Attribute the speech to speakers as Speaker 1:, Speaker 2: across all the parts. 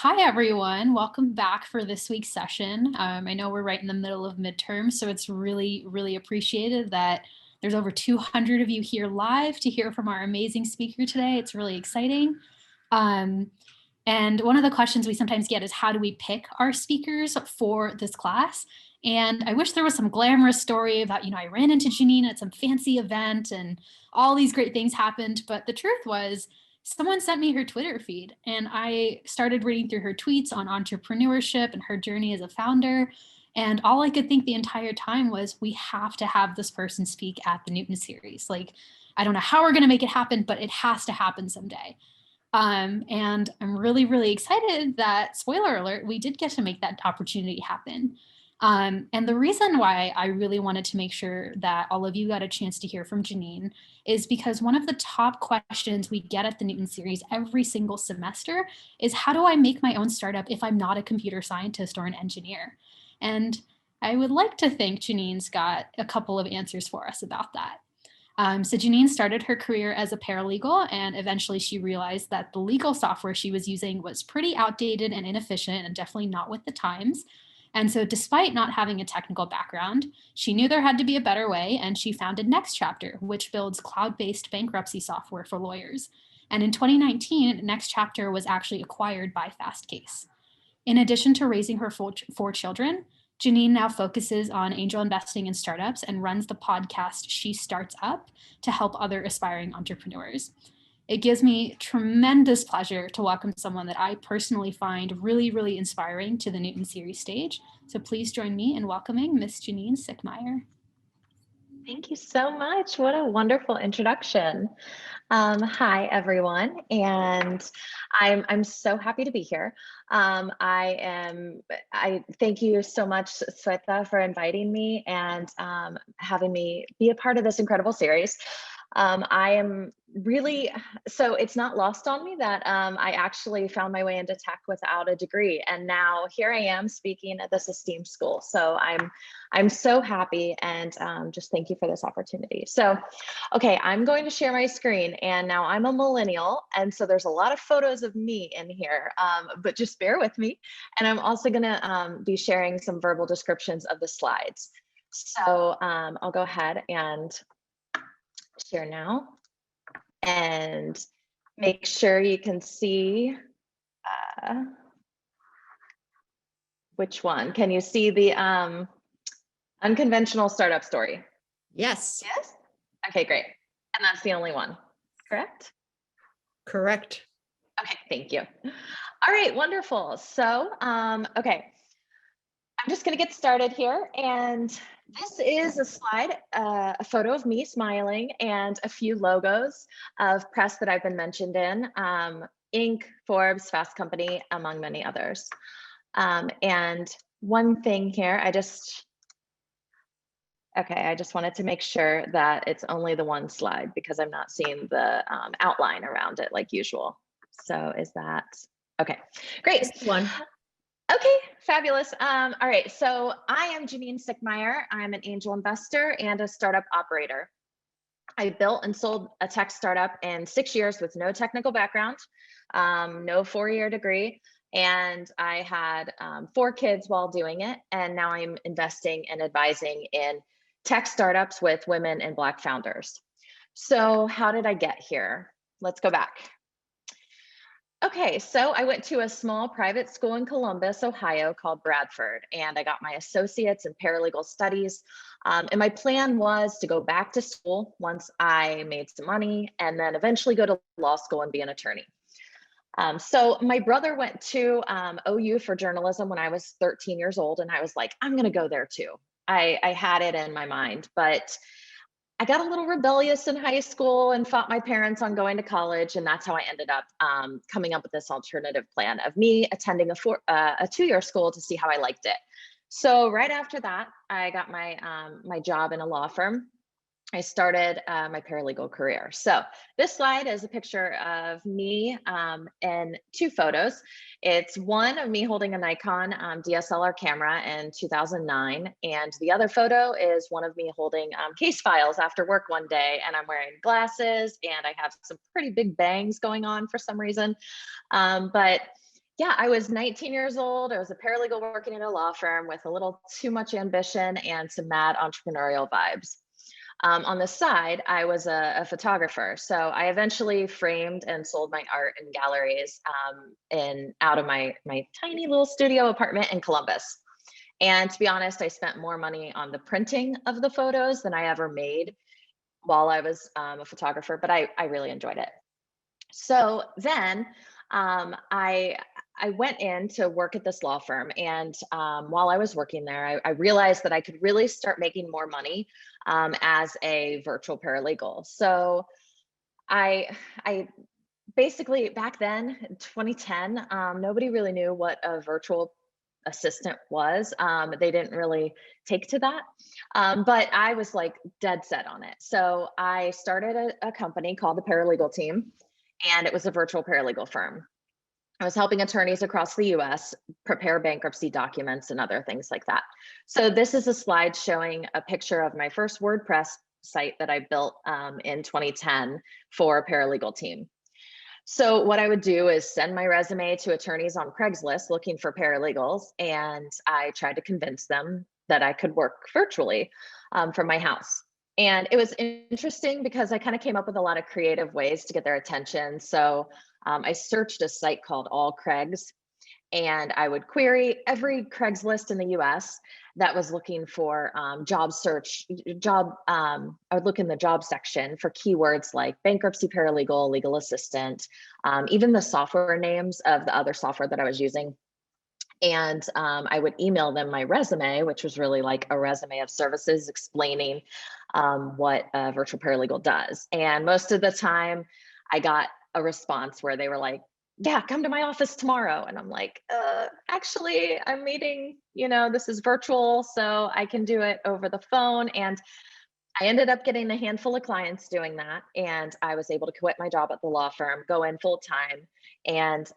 Speaker 1: Hi, everyone. Welcome back for this week's session. I know we're right in the middle of midterm, so it's really appreciated that there's over 200 of you here live to hear from our amazing speaker today. It's really exciting. And one of the questions we sometimes get is, how do we pick our speakers for this class? And I wish there was some glamorous story about, I ran into Janine at some fancy event and all these great things happened. But the truth was, someone sent me her Twitter feed and I started reading through her tweets on entrepreneurship and her journey as a founder. And all I could think the entire time was, we have to have this person speak at the Newton series. Like, I don't know how we're going to make it happen, but it has to happen someday. And I'm really excited that, spoiler alert, we did get to make that opportunity happen. And the reason why I really wanted to make sure that all of you got a chance to hear from Janine is because one of the top questions we get at the Newton series every single semester is, how do I make my own startup if I'm not a computer scientist or an engineer? And I would like to think Janine's got a couple of answers for us about that. So Janine started her career as a paralegal, and eventually she realized that the legal software she was using was pretty outdated and inefficient and definitely not with the times. And so despite not having a technical background, she knew there had to be a better way, and she founded NextChapter, which builds cloud-based bankruptcy software for lawyers. And in 2019, NextChapter was actually acquired by Fastcase. In addition to raising her four children, Janine now focuses on angel investing in startups and runs the podcast She Starts Up to help other aspiring entrepreneurs. It gives me tremendous pleasure to welcome someone that I personally find really inspiring to the Newton Series stage. So please join me in welcoming Miss Janine Sickmeyer.
Speaker 2: Thank you so much. What a wonderful introduction. Hi, everyone, and I'm so happy to be here. I thank you so much, Sweta, for inviting me and having me be a part of this incredible series. I am really, so it's not lost on me that I actually found my way into tech without a degree, and now here I am speaking at this esteemed school. So I'm so happy, and just thank you for this opportunity. So, okay, I'm going to share my screen, and now I'm a millennial, and so there's a lot of photos of me in here, but just bear with me. And I'm also gonna be sharing some verbal descriptions of the slides. So I'll go ahead and share now and make sure you can see which one. Can you see the unconventional startup story?
Speaker 3: Yes.
Speaker 2: Yes? Okay, great. And that's the only one, correct?
Speaker 3: Correct.
Speaker 2: Okay, thank you. All right, wonderful. So, okay, I'm just gonna get started here. And this is a slide, a photo of me smiling and a few logos of press that I've been mentioned in, Inc., Forbes, Fast Company, among many others. And one thing here, I just wanted to make sure that it's only the one slide because I'm not seeing the outline around it like usual. So is that, okay, great.
Speaker 3: Just one.
Speaker 2: Okay, fabulous. All right, so I am Janine Sickmeyer. I'm an angel investor and a startup operator. I built and sold a tech startup in 6 years with no technical background, no 4-year degree, and I had 4 kids while doing it. And now I'm investing and advising in tech startups with women and Black founders. So how did I get here? Let's go back. Okay, so I went to a small private school in Columbus, Ohio called Bradford, and I got my associates in paralegal studies. And my plan was to go back to school once I made some money and then eventually go to law school and be an attorney. So my brother went to OU for journalism when I was 13 years old, and I was like, I'm gonna go there too. I had it in my mind, but I got a little rebellious in high school and fought my parents on going to college. And that's how I ended up coming up with this alternative plan of me attending a 2-year school to see how I liked it. So right after that, I got my job in a law firm. I started my paralegal career. So this slide is a picture of me and 2 photos. It's one of me holding a Nikon DSLR camera in 2009. And the other photo is one of me holding case files after work one day. And I'm wearing glasses and I have some pretty big bangs going on for some reason. But Yeah, I was 19 years old. I was a paralegal working in a law firm with a little too much ambition and some mad entrepreneurial vibes. On the side, I was a photographer. So I eventually framed and sold my art in galleries in out of my tiny little studio apartment in Columbus. And to be honest, I spent more money on the printing of the photos than I ever made while I was a photographer, but I really enjoyed it. So then I went in to work at this law firm, and while I was working there, I realized that I could really start making more money as a virtual paralegal. So I basically back then, in 2010, nobody really knew what a virtual assistant was. They didn't really take to that, but I was like dead set on it. So I started a company called the Paralegal Team, and it was a virtual paralegal firm. I was helping attorneys across the US prepare bankruptcy documents and other things like that. So this is a slide showing a picture of my first WordPress site that I built in 2010 for a paralegal team. So what I would do is send my resume to attorneys on Craigslist looking for paralegals, and I tried to convince them that I could work virtually from my house. And it was interesting because I kind of came up with a lot of creative ways to get their attention. So I searched a site called All Craigs, and I would query every Craigslist in the US that was looking for I would look in the job section for keywords like bankruptcy paralegal, legal assistant, even the software names of the other software that I was using. And I would email them my resume, which was really like a resume of services explaining what a virtual paralegal does. And most of the time I got a response where they were like, yeah, come to my office tomorrow. And I'm like, actually, I'm meeting, this is virtual, so I can do it over the phone. And I ended up getting a handful of clients doing that. And I was able to quit my job at the law firm, go in full time. And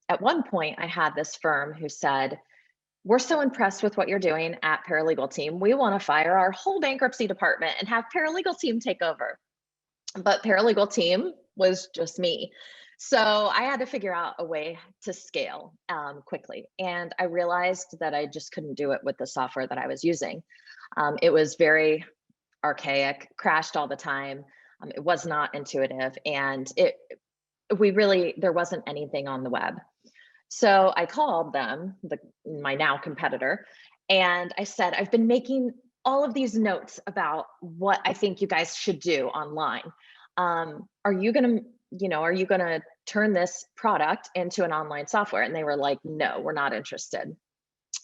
Speaker 2: at one point, I had this firm who said, we're so impressed with what you're doing at Paralegal Team. We want to fire our whole bankruptcy department and have Paralegal Team take over. But Paralegal Team was just me. So I had to figure out a way to scale quickly. And I realized that I just couldn't do it with the software that I was using. It was very archaic, crashed all the time. It was not intuitive. And there wasn't anything on the web. So I called them, my now competitor, and I said, I've been making all of these notes about what I think you guys should do online. Are you gonna turn this product into an online software? And they were like, no, we're not interested.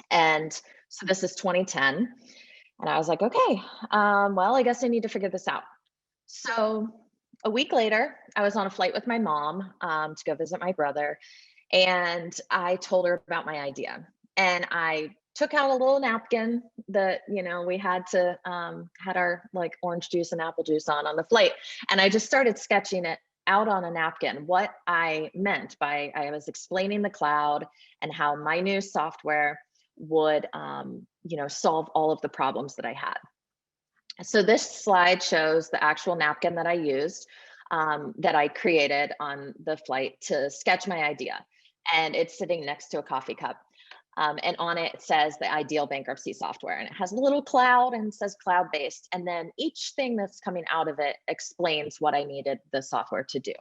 Speaker 2: And so this is 2010. And I was like, okay, well, I guess I need to figure this out. So a week later, I was on a flight with my mom to go visit my brother. And I told her about my idea. And I took out a little napkin that, we had had our like orange juice and apple juice on the flight. And I just started sketching it out on a napkin, what I meant by, I was explaining the cloud and how my new software would, solve all of the problems that I had. So this slide shows the actual napkin that I used, that I created on the flight to sketch my idea. And it's sitting next to a coffee cup. And on it, it says the ideal bankruptcy software. And it has a little cloud and it says cloud-based. And then each thing that's coming out of it explains what I needed the software to do.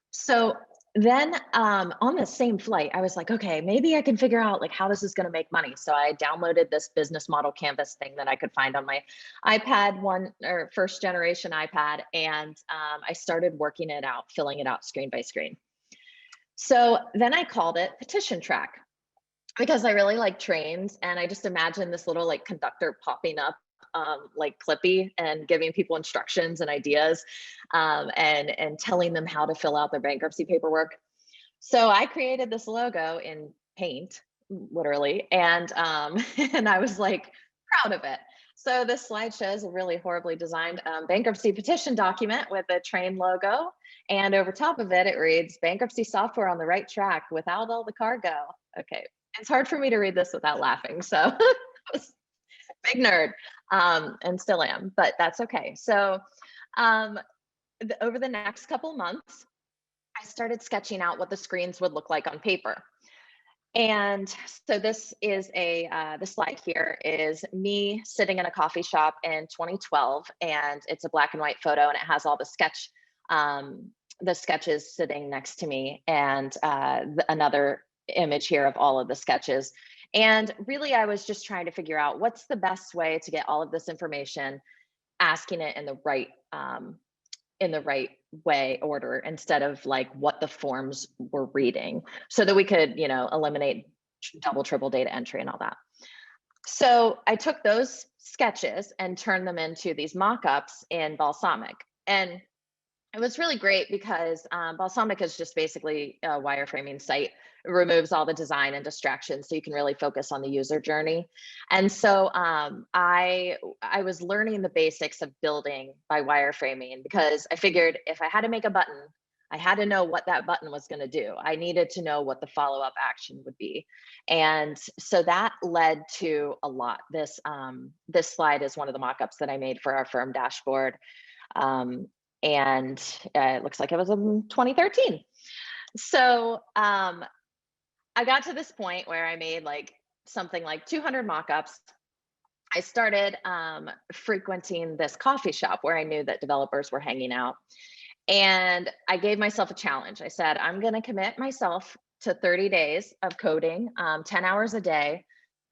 Speaker 2: So then on the same flight, I was like, okay, maybe I can figure out like how this is going to make money. So I downloaded this business model canvas thing that I could find on my iPad, first generation iPad. And I started working it out, filling it out screen by screen. So then I called it Petition Track because I really like trains. And I just imagined this little like conductor popping up like Clippy and giving people instructions and ideas and telling them how to fill out their bankruptcy paperwork. So I created this logo in Paint, literally, and I was like proud of it. So this slide shows a really horribly designed bankruptcy petition document with a train logo. And over top of it, it reads, bankruptcy software on the right track without all the cargo. Okay, it's hard for me to read this without laughing. So I was big nerd and still am, but that's okay. So over the next couple months, I started sketching out what the screens would look like on paper. And so this is the slide here is me sitting in a coffee shop in 2012, and it's a black and white photo, and it has all the sketches sitting next to me, and another image here of all of the sketches. And really, I was just trying to figure out what's the best way to get all of this information, asking it in the right way order, instead of like what the forms were reading, so that we could, eliminate double, triple data entry and all that. So I took those sketches and turned them into these mock-ups in Balsamiq. And it was really great because Balsamiq is just basically a wireframing site. It removes all the design and distractions so you can really focus on the user journey. And so I was learning the basics of building by wireframing, because I figured if I had to make a button, I had to know what that button was going to do. I needed to know what the follow-up action would be. And so that led to a lot. This slide is one of the mock-ups that I made for our firm dashboard. And it looks like it was in 2013. So I got to this point where I made something like 200 mock-ups. I started frequenting this coffee shop where I knew that developers were hanging out. And I gave myself a challenge. I said, I'm going to commit myself to 30 days of coding, 10 hours a day,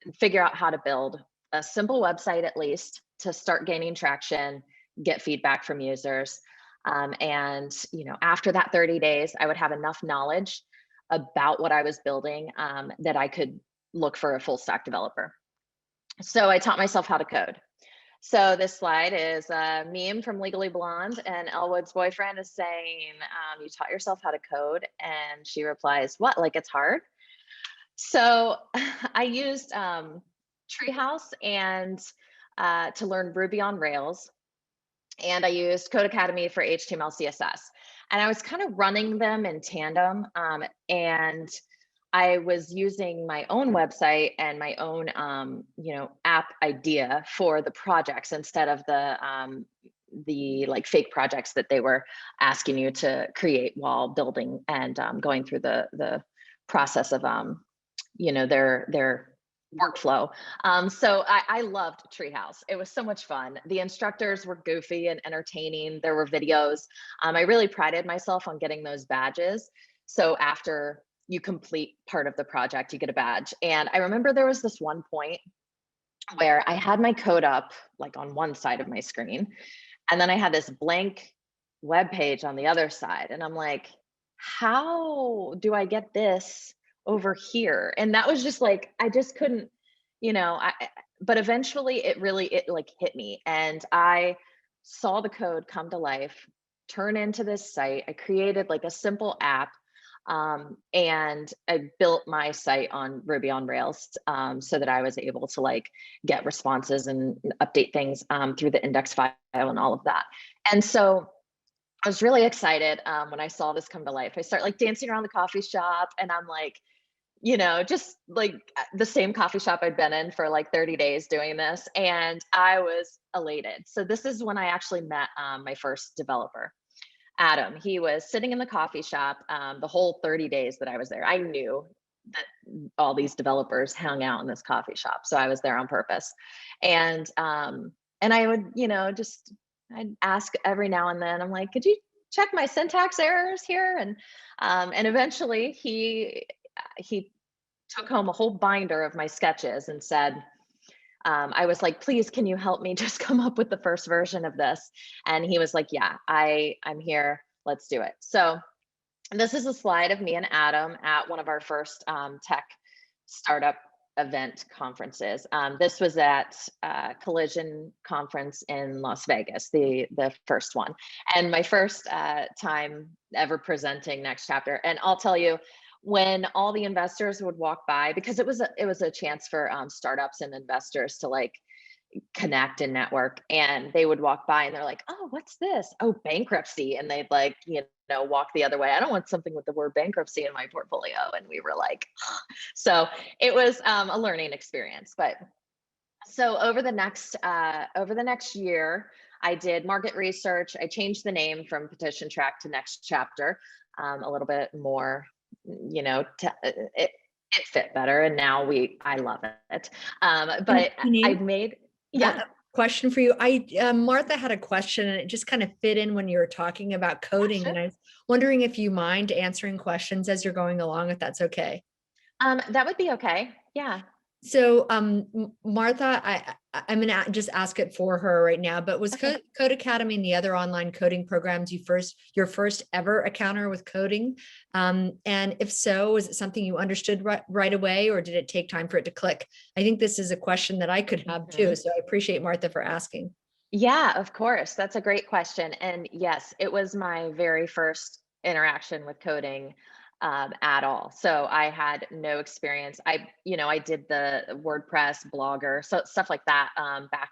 Speaker 2: and figure out how to build a simple website, at least, to start gaining traction, get feedback from users. And after that 30 days, I would have enough knowledge about what I was building that I could look for a full stack developer. So I taught myself how to code. So this slide is a meme from Legally Blonde, and Elwood's boyfriend is saying, you taught yourself how to code? And she replies, what, like it's hard? So I used Treehouse and to learn Ruby on Rails. And I used Code Academy for HTML, CSS. And I was kind of running them in tandem. And I was using my own website and my own, app idea for the projects, instead of the fake projects that they were asking you to create while building and going through the process of, their workflow. So I loved Treehouse. It was so much fun. The instructors were goofy and entertaining. There were videos. I really prided myself on getting those badges. So after you complete part of the project, you get a badge. And I remember there was this one point where I had my code up on one side of my screen, and then I had this blank web page on the other side. And I'm like, how do I get this over here? And that was just I just couldn't, but eventually it hit me, and I saw the code come to life, turn into this site. I created a simple app, and I built my site on Ruby on Rails, so that I was able to get responses and update things through the index file and all of that. And so I was really excited when I saw this come to life. I start dancing around the coffee shop, and I'm just the same coffee shop I'd been in for 30 days doing this. And I was elated. So this is when I actually met my first developer, Adam. He was sitting in the coffee shop the whole 30 days that I was there. I knew that all these developers hung out in this coffee shop, so I was there on purpose. And I would, I'd ask every now and then, I'm like, could you check my syntax errors here? And eventually he took home a whole binder of my sketches and said, I was like, please, can you help me just come up with the first version of this? And he was like, yeah, I'm here. Let's do it. So this is a slide of me and Adam at one of our first tech startup event conferences. This was at Collision Conference in Las Vegas, the first one, and my first time ever presenting NextChapter. And I'll tell you, when all the investors would walk by, because it was a chance for startups and investors to connect and network, and they would walk by and they're like, oh, what's this? Oh, bankruptcy. And they'd walk the other way. I don't want something with the word bankruptcy in my portfolio. And we were like, oh. So it was a learning experience. But so over the next year, I did market research. I changed the name from Petition Track to NextChapter. a little bit more, it fit better. And now I love it. But I made, yeah.
Speaker 3: Question for you. Martha had a question and it just kind of fit in when you were talking about coding.
Speaker 2: Sure.
Speaker 3: And I was wondering if you mind answering questions as you're going along, if that's okay.
Speaker 2: That would be okay. Yeah.
Speaker 3: So, Martha, I'm going to just ask it for her right now, but was
Speaker 2: Okay.
Speaker 3: Code Academy and the other online coding programs your first ever encounter with coding? And if so, was it something you understood right away, or did it take time for it to click? I think this is a question that I could have too. So I appreciate Martha for asking.
Speaker 2: Yeah, of course. That's a great question. And yes, it was my very first interaction with coding at all. So I had no experience. I did the WordPress, Blogger, so stuff like that back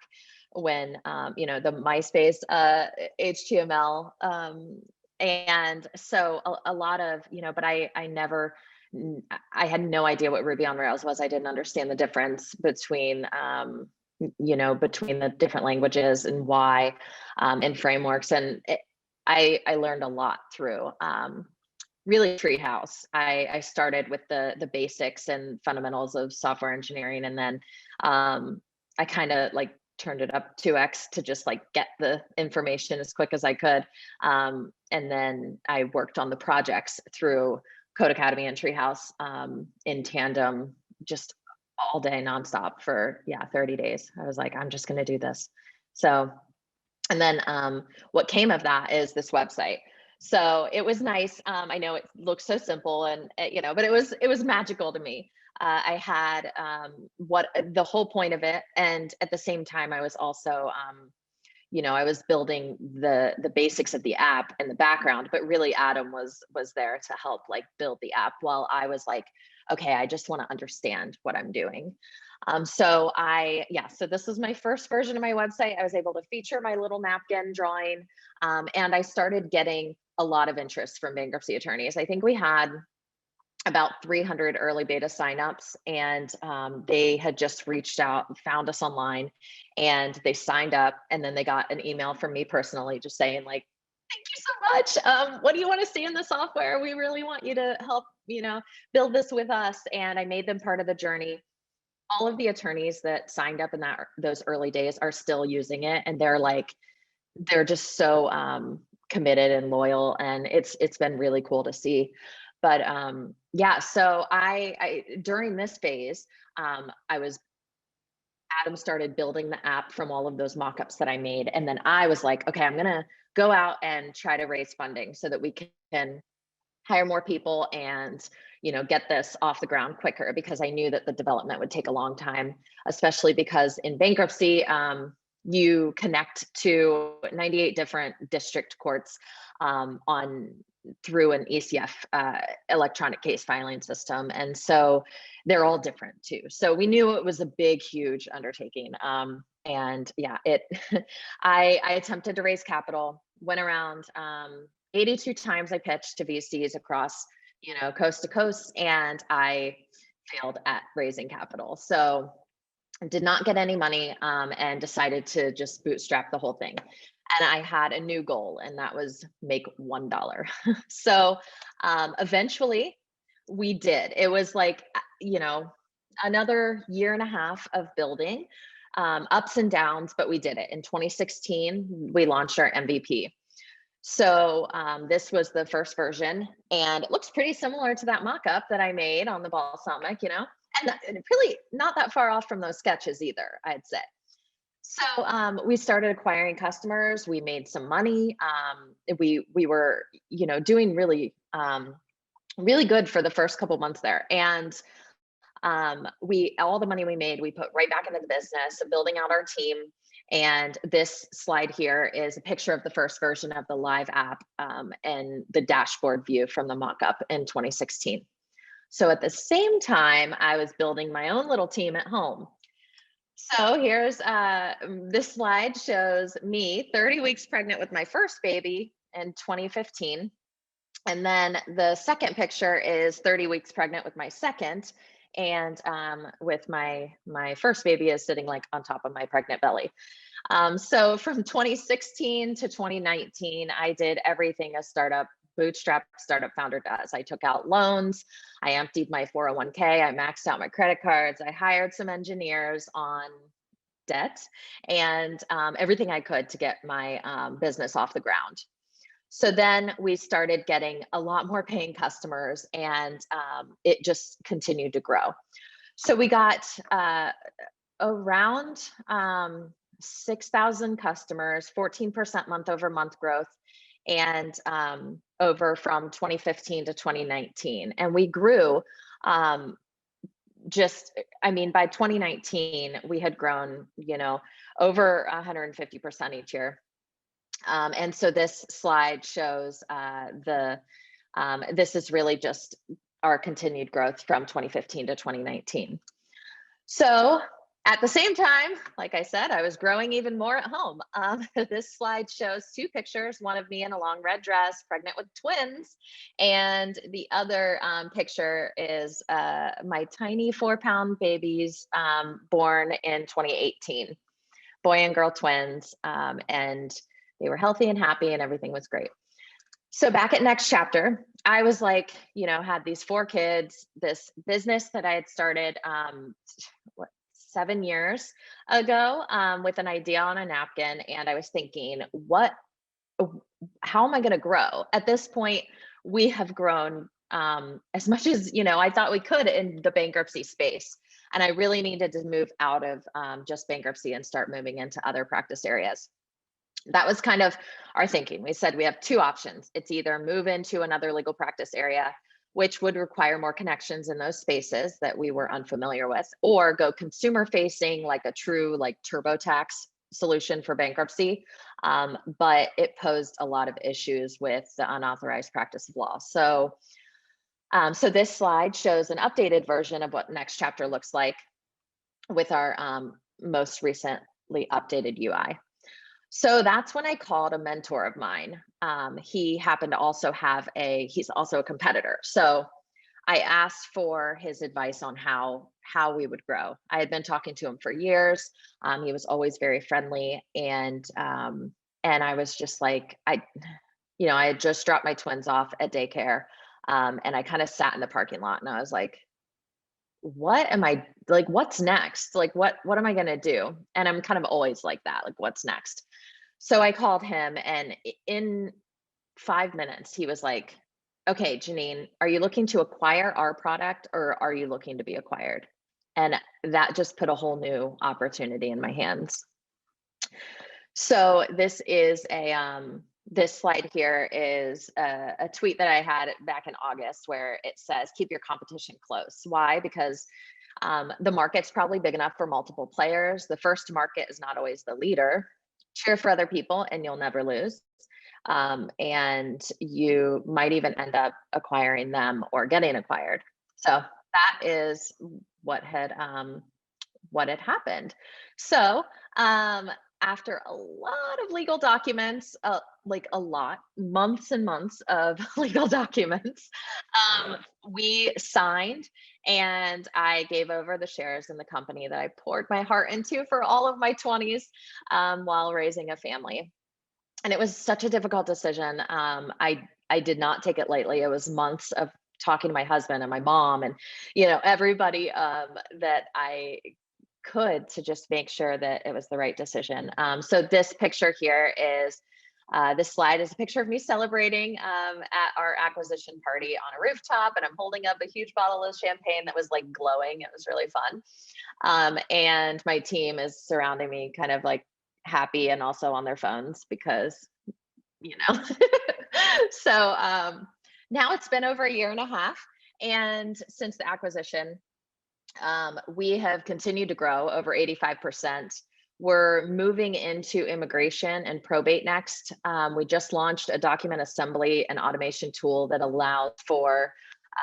Speaker 2: when, the MySpace HTML. And so a lot of, but I had no idea what Ruby on Rails was. I didn't understand the difference between, between the different languages and why, and frameworks. And I learned a lot through really Treehouse. I started with the basics and fundamentals of software engineering. And then I kind of like turned it up 2x to just like get the information as quick as I could. And then I worked on the projects through Code Academy and Treehouse in tandem, just all day nonstop for 30 days. I was like, I'm just going to do this. So, and then what came of that is this website. So it was nice. I know it looks so simple and, but it was magical to me. I had what the whole point of it. And at the same time, I was also, I was building the basics of the app in the background, but really Adam was there to help like build the app while I was like, okay, I just want to understand what I'm doing. So this was my first version of my website. I was able to feature my little napkin drawing. And I started getting a lot of interest from bankruptcy attorneys. I think we had about 300 early beta signups, and they had just reached out, found us online, and they signed up. And then they got an email from me personally just saying like, thank you so much. What do you want to see in the software? We really want you to help, build this with us. And I made them part of the journey. All of the attorneys that signed up in those early days are still using it. And they're just so committed and loyal. And it's been really cool to see. But so I during this phase, Adam started building the app from all of those mock-ups that I made. And then I was like, okay, I'm going to go out and try to raise funding so that we can hire more people and, get this off the ground quicker, because I knew that the development would take a long time, especially because in bankruptcy, you connect to 98 different district courts through an ECF electronic case filing system. And so they're all different too. So we knew it was a big, huge undertaking. I attempted to raise capital, went around 82 times. I pitched to VCs across, coast to coast, and I failed at raising capital. So did not get any money and decided to just bootstrap the whole thing. And I had a new goal, and that was make $1. So eventually we did. It was like, another year and a half of building, ups and downs, but we did it. In 2016, we launched our MVP. So this was the first version, and it looks pretty similar to that mock-up that I made on the balsamic, and really not that far off from those sketches either, I'd say. So we started acquiring customers. We made some money. We were, doing really, really good for the first couple months there. And all the money we made, we put right back into the business of building out our team. And this slide here is a picture of the first version of the live app and the dashboard view from the mock-up in 2016. So at the same time, I was building my own little team at home. So here's this slide shows me 30 weeks pregnant with my first baby in 2015. And then the second picture is 30 weeks pregnant with my second. And with my first baby is sitting like on top of my pregnant belly. So from 2016 to 2019, I did everything a startup bootstrap startup founder does. I took out loans, I emptied my 401k, I maxed out my credit cards, I hired some engineers on debt, and everything I could to get my business off the ground. So then we started getting a lot more paying customers, and it just continued to grow. So we got around 6,000 customers, 14% month over month growth, and over from 2015 to 2019. And we grew by 2019, we had grown, over 150% each year. And so this slide shows this is really just our continued growth from 2015 to 2019. So at the same time, like I said, I was growing even more at home. This slide shows two pictures, one of me in a long red dress, pregnant with twins. And the other picture is my tiny 4-pound babies born in 2018, boy and girl twins. And they were healthy and happy and everything was great. So back at NextChapter, I was like, had these 4 kids, this business that I had started 7 years ago with an idea on a napkin. And I was thinking, how am I going to grow? At this point, we have grown as much as, I thought we could in the bankruptcy space. And I really needed to move out of just bankruptcy and start moving into other practice areas. That was kind of our thinking. We said we have 2 options. It's either move into another legal practice area, which would require more connections in those spaces that we were unfamiliar with, or go consumer facing, like a true TurboTax solution for bankruptcy. But it posed a lot of issues with the unauthorized practice of law. So this slide shows an updated version of what NextChapter looks like with our most recently updated UI. So that's when I called a mentor of mine. He happened to also he's also a competitor. So I asked for his advice on how we would grow. I had been talking to him for years. He was always very friendly. And I was just like, I had just dropped my twins off at daycare. And I kind of sat in the parking lot and I was like, what's next? What am I going to do? And I'm kind of always like that, what's next? So I called him, and in 5 minutes, he was like, okay, Janine, are you looking to acquire our product or are you looking to be acquired? And that just put a whole new opportunity in my hands. So this is this slide here is a tweet that I had back in August where it says, keep your competition close. Why? Because the market's probably big enough for multiple players. The first market is not always the leader. Cheer for other people and you'll never lose. And you might even end up acquiring them or getting acquired. So that is what had happened. So after a lot of legal documents, months and months of legal documents, we signed, and I gave over the shares in the company that I poured my heart into for all of my 20s while raising a family. And it was such a difficult decision. I did not take it lightly. It was months of talking to my husband and my mom and, everybody that I could to just make sure that it was the right decision. So this picture here is, this slide is a picture of me celebrating at our acquisition party on a rooftop, and I'm holding up a huge bottle of champagne that was glowing. It was really fun. And my team is surrounding me kind of happy and also on their phones because, So now it's been over 1.5 years, and since the acquisition, we have continued to grow over 85%. We're moving into immigration and probate next. We just launched a document assembly and automation tool that allows for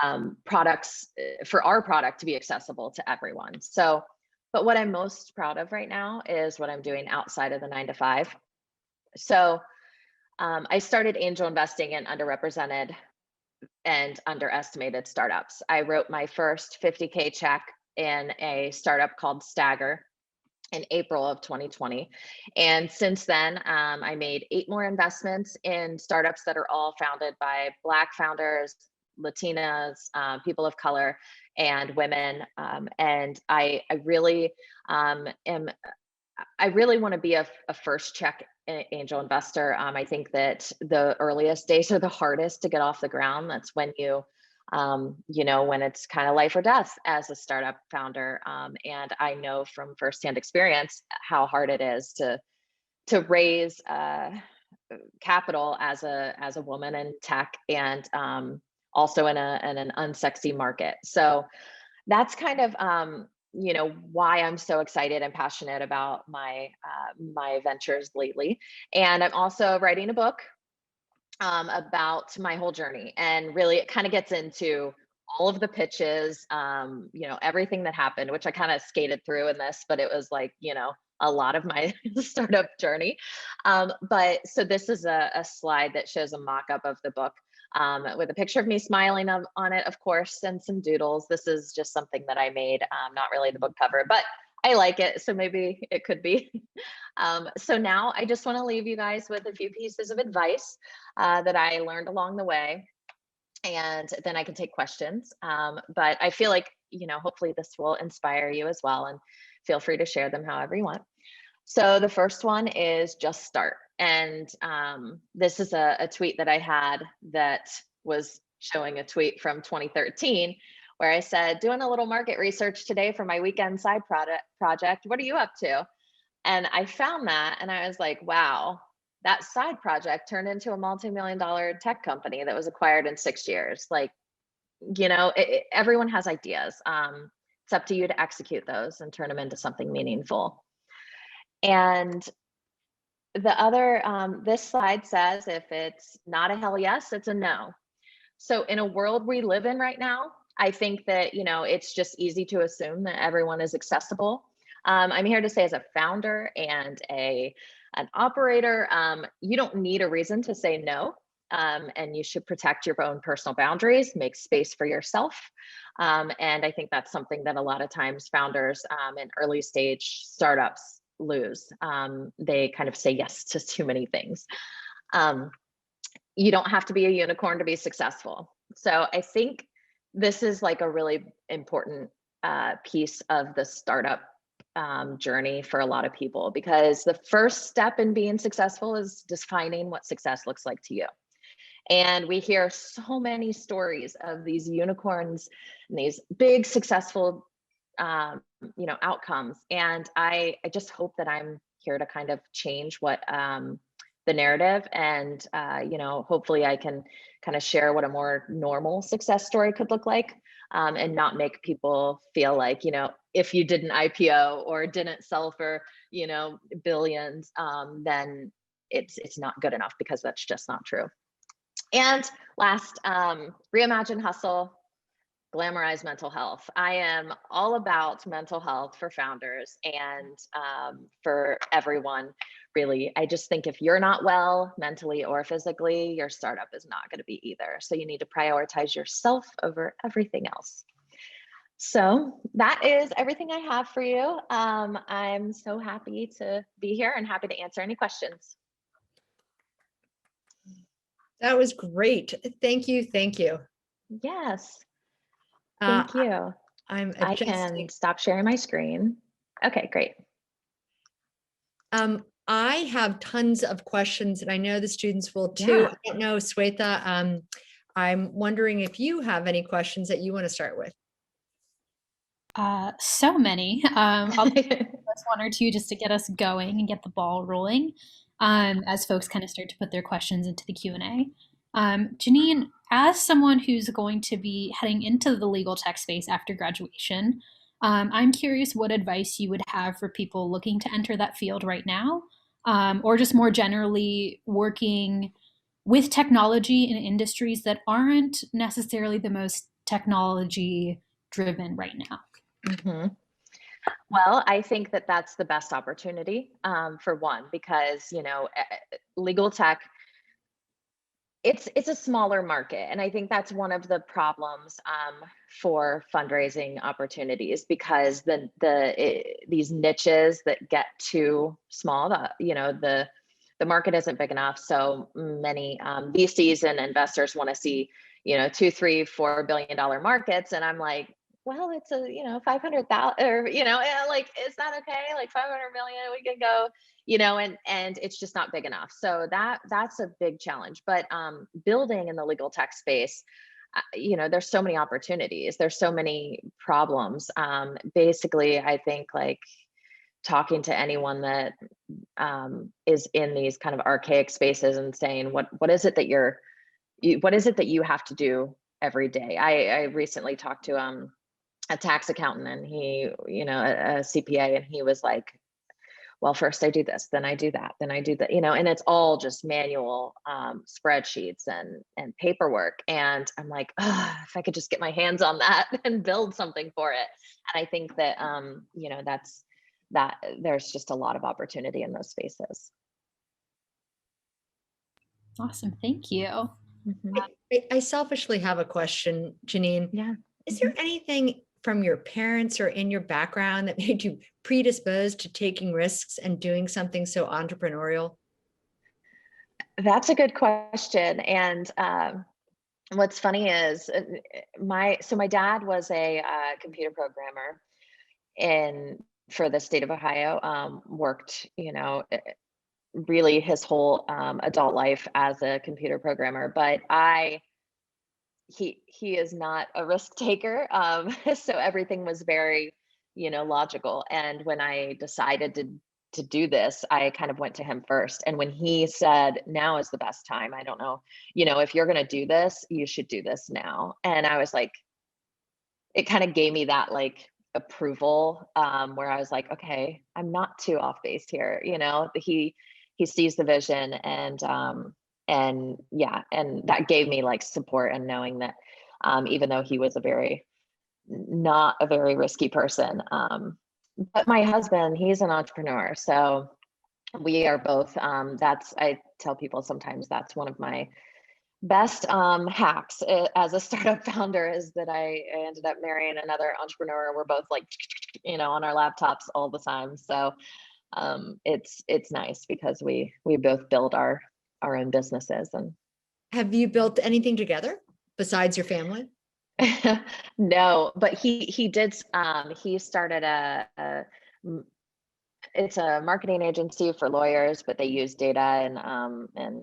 Speaker 2: our product to be accessible to everyone. So, but what I'm most proud of right now is what I'm doing outside of the 9-to-5. So I started angel investing in underrepresented and underestimated startups. I wrote my first $50K check in a startup called Stagger. in April of 2020. And since then, I made 8 more investments in startups that are all founded by Black founders, Latinas, people of color, and women. And I really I really want to be a first check angel investor. I think that the earliest days are the hardest to get off the ground. That's when when it's kind of life or death as a startup founder. And I know from firsthand experience how hard it is to raise capital as a woman in tech, and also in an unsexy market. So that's kind of why I'm so excited and passionate about my ventures lately. And I'm also writing a book about my whole journey, and really it kind of gets into all of the pitches, everything that happened, which I kind of skated through in this, but it was like, a lot of my startup journey. But so this is a slide that shows a mock-up of the book, with a picture of me smiling on it, of course, and some doodles. This is just something that I made, not really the book cover, but I like it, so maybe it could be. So now I just want to leave you guys with a few pieces of advice that I learned along the way, and then I can take questions. But I feel like, hopefully this will inspire you as well, and feel free to share them however you want. So the first one is just start. And this is a tweet that I had that was showing a tweet from 2013 where I said, doing a little market research today for my weekend side project. What are you up to? And I found that, and I was like, wow, that side project turned into a multi-million-dollar tech company that was acquired in 6 years. Like, everyone has ideas. It's up to you to execute those and turn them into something meaningful. And the other, this slide says, if it's not a hell yes, it's a no. So in a world we live in right now, I think that, it's just easy to assume that everyone is accessible. I'm here to say, as a founder and an operator, you don't need a reason to say no. And you should protect your own personal boundaries, make space for yourself. And I think that's something that a lot of times founders in early stage startups lose. They kind of say yes to too many things. You don't have to be a unicorn to be successful. So I think this is like a really important piece of the startup journey for a lot of people, because the first step in being successful is defining what success looks like to you. And we hear so many stories of these unicorns and these big successful outcomes. And I just hope that I'm here to kind of change what the narrative, and hopefully I can kind of share what a more normal success story could look like, and not make people feel like, if you did an IPO or didn't sell for, billions, then it's not good enough, because that's just not true. And last, reimagine hustle, glamorize mental health. I am all about mental health for founders and for everyone, really. I just think if you're not well mentally or physically, your startup is not going to be either. So you need to prioritize yourself over everything else. So that is everything I have for you. I'm so happy to be here and happy to answer any questions.
Speaker 3: That was great. Thank you. Thank you.
Speaker 2: Yes. Thank you. I can stop sharing my screen. Okay, great.
Speaker 3: I have tons of questions, and I know the students will too.
Speaker 2: Yeah.
Speaker 3: I don't know, Swetha, I'm wondering if you have any questions that you want to start with.
Speaker 1: So many. I'll just one or two just to get us going and get the ball rolling, as folks kind of start to put their questions into the Q&A. Janine, as someone who's going to be heading into the legal tech space after graduation, I'm curious what advice you would have for people looking to enter that field right now, or just more generally working with technology in industries that aren't necessarily the most technology driven right now.
Speaker 2: Mm-hmm. Well, I think that that's the best opportunity, for one, because, legal tech, it's a smaller market, and I think that's one of the problems for fundraising opportunities, because these niches that get too small, the market isn't big enough. So many VCs and investors want to see, $2, $3, $4 billion markets, and I'm like, well, it's a 500,000, or like, is that okay? Like 500 million, we can go, and it's just not big enough. So that's a big challenge. But building in the legal tech space, there's so many opportunities, there's so many problems. Basically, I think, like, talking to anyone that is in these kind of archaic spaces and saying, what is it that you have to do every day? I recently talked to a tax accountant, and he, a CPA, and he was like, well, first I do this, then I do that, then I do that, and it's all just manual spreadsheets and paperwork. And I'm like, if I could just get my hands on that and build something for it. And I think that, that there's just a lot of opportunity in those spaces.
Speaker 1: Awesome. Thank you.
Speaker 2: Mm-hmm.
Speaker 3: I selfishly have a question, Janine.
Speaker 2: Yeah.
Speaker 3: Is there anything from your parents or in your background that made you predisposed to taking risks and doing something so entrepreneurial?
Speaker 2: That's a good question. And what's funny is my dad was a computer programmer for the state of Ohio, worked, really his whole adult life as a computer programmer. But he is not a risk taker. So everything was very, logical. And when I decided to do this, I kind of went to him first. And when he said, now is the best time, I don't know, if you're going to do this, you should do this now. And I was like, it kind of gave me that like approval, where I was like, okay, I'm not too off base here. He sees the vision, and that gave me like support, and knowing that, even though he was not a very risky person, but my husband, he's an entrepreneur. So we are both, I tell people sometimes that's one of my best hacks as a startup founder, is that I ended up marrying another entrepreneur. We're both like, on our laptops all the time. So it's nice because we both build our own businesses. And
Speaker 3: have you built anything together besides your family?
Speaker 2: No, but he did. He started it's a marketing agency for lawyers, but they use data and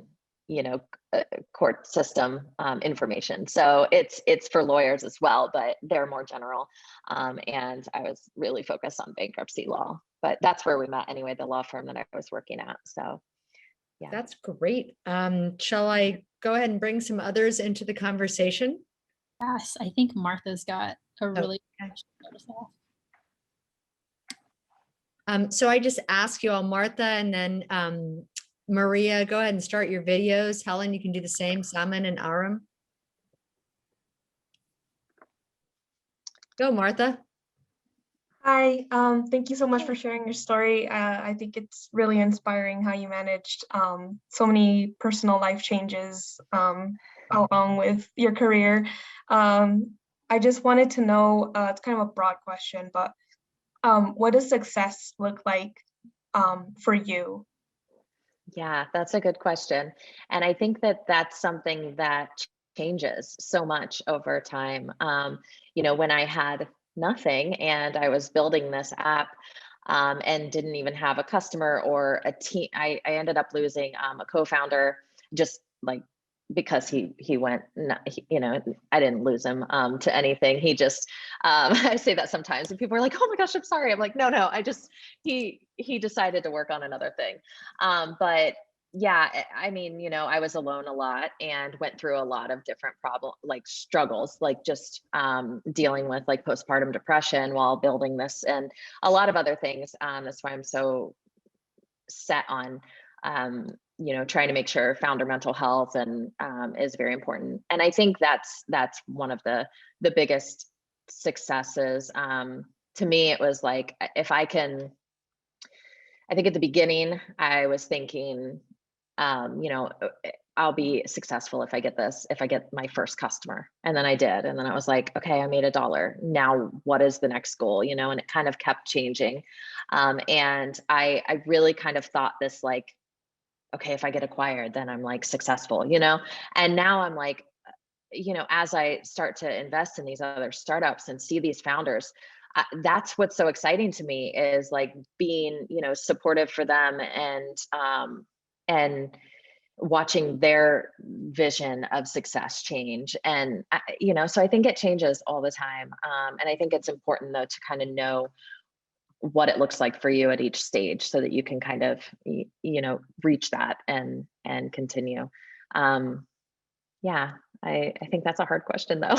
Speaker 2: court system information. So it's for lawyers as well, but they're more general. And I was really focused on bankruptcy law, but that's where we met anyway, the law firm that I was working at. So yeah.
Speaker 3: That's great. Shall I go ahead and bring some others into the conversation?
Speaker 1: Yes, I think Martha's got a really
Speaker 3: okay.
Speaker 1: question.
Speaker 3: So I just ask you all, Martha, and then Maria, go ahead and start your videos. Helen, you can do the same. Saman and Aram. Go, Martha.
Speaker 4: Hi, thank you so much for sharing your story. I think it's really inspiring how you managed so many personal life changes along with your career. I just wanted to know, it's kind of a broad question, but what does success look like for you?
Speaker 2: Yeah, that's a good question. And I think that that's something that changes so much over time. When I had nothing and I was building this app and didn't even have a customer or a team, I ended up losing a co-founder, just like because he went, I didn't lose him to anything. He just, I say that sometimes and people are like, oh my gosh, I'm sorry. I'm like, no, he decided to work on another thing. But yeah, I mean, I was alone a lot and went through a lot of different struggles, like just dealing with like postpartum depression while building this and a lot of other things. That's why I'm so set on, trying to make sure founder mental health and is very important. And I think that's one of the biggest successes. To me, it was like, I think at the beginning, I was thinking, I'll be successful if I get this, if I get my first customer. And then I did. And then I was like, okay, I made $1. Now what is the next goal? You know, and it kind of kept changing. And I really kind of thought this like, okay, if I get acquired, then I'm like successful, you know? And now I'm like, you know, as I start to invest in these other startups and see these founders, that's what's so exciting to me, is like being, you know, supportive for them, and watching their vision of success change. And, you know, so I think it changes all the time. And I think it's important though, to kind of know what it looks like for you at each stage, so that you can kind of, you know, reach that and continue. Yeah, I think that's a hard question though.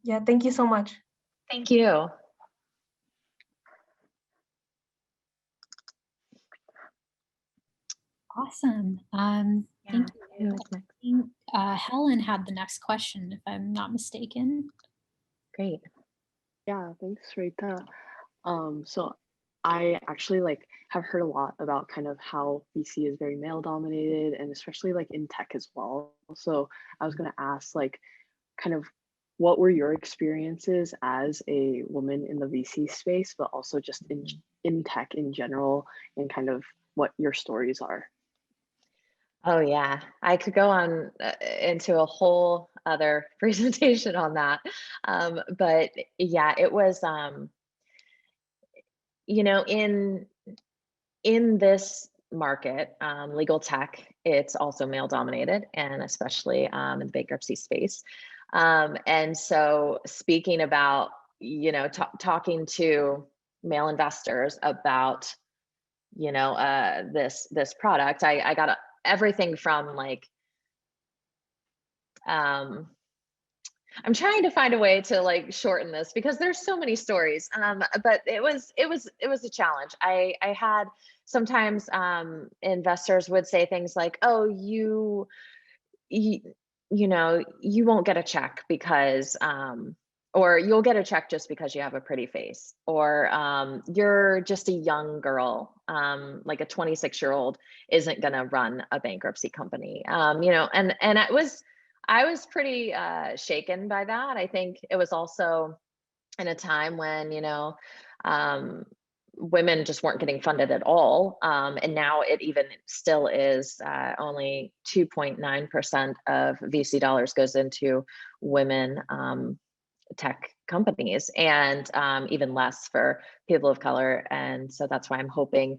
Speaker 4: Yeah, thank you so much.
Speaker 2: Thank you.
Speaker 1: Awesome. Thank you. I think, Helen had the next question, if I'm not mistaken.
Speaker 2: Great.
Speaker 5: Yeah, thanks, Rita. So I actually like have heard a lot about kind of how VC is very male dominated, and especially like in tech as well. So I was going to ask, like, kind of what were your experiences as a woman in the VC space, but also just in tech in general, and kind of what your stories are.
Speaker 2: Oh yeah, I could go on into a whole other presentation on that. But yeah, it was, you know, in this market, legal tech, it's also male dominated, and especially in the bankruptcy space. And so speaking about, you know, talking to male investors about, you know, this product, I got everything from like, I'm trying to find a way to like shorten this because there's so many stories. But it was a challenge. I had sometimes investors would say things like, "Oh, you know, you won't get a check because, or you'll get a check just because you have a pretty face, or you're just a young girl, like a 26-year-old isn't going to run a bankruptcy company." You know, and I was pretty shaken by that. I think it was also in a time when, you know, women just weren't getting funded at all. And now it even still is only 2.9% of VC dollars goes into women tech companies, and even less for people of color. And so that's why I'm hoping,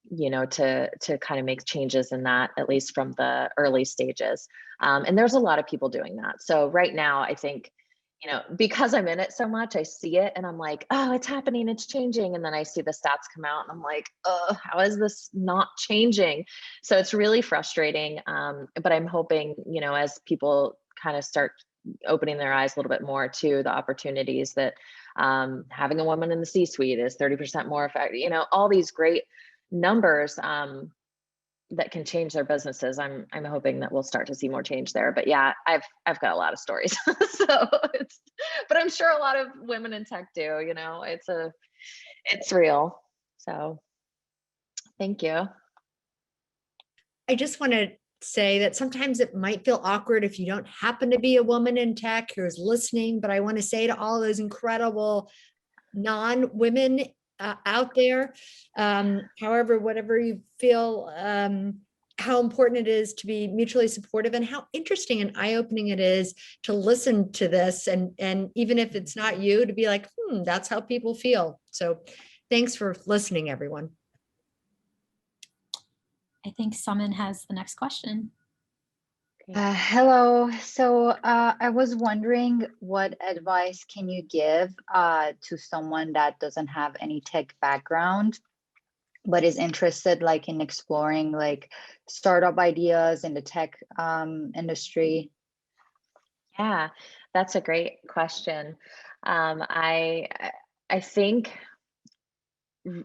Speaker 2: you know, to kind of make changes in that, at least from the early stages. And there's a lot of people doing that. So right now, I think, you know, because I'm in it so much, I see it and I'm like, oh, it's happening, it's changing. And then I see the stats come out and I'm like, oh, how is this not changing? So it's really frustrating. But I'm hoping, you know, as people kind of start opening their eyes a little bit more to the opportunities that having a woman in the C-suite is 30% more effective, you know, all these great numbers that can change their businesses. I'm hoping that we'll start to see more change there. But yeah, I've got a lot of stories. So but I'm sure a lot of women in tech do, you know, it's real. So thank you.
Speaker 3: I just want to say that sometimes it might feel awkward if you don't happen to be a woman in tech who's listening, but I want to say to all those incredible non-women out there, however, whatever you feel, how important it is to be mutually supportive, and how interesting and eye-opening it is to listen to this, and even if it's not you, to be like, that's how people feel. So thanks for listening, everyone.
Speaker 1: I think Summon has the next question.
Speaker 6: Hello. So I was wondering, what advice can you give to someone that doesn't have any tech background, but is interested like in exploring like startup ideas in the tech industry?
Speaker 2: Yeah, that's a great question. I think,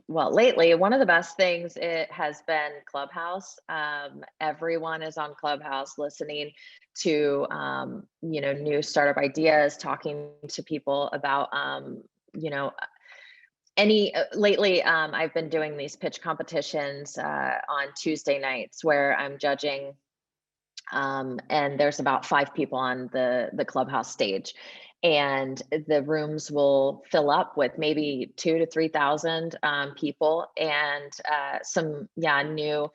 Speaker 2: well, lately, one of the best things, it has been Clubhouse. Everyone is on Clubhouse listening to, you know, new startup ideas, talking to people about, you know, lately, I've been doing these pitch competitions on Tuesday nights where I'm judging, and there's about 5 people on the clubhouse stage, and the rooms will fill up with maybe 2,000 to 3,000 people, and some new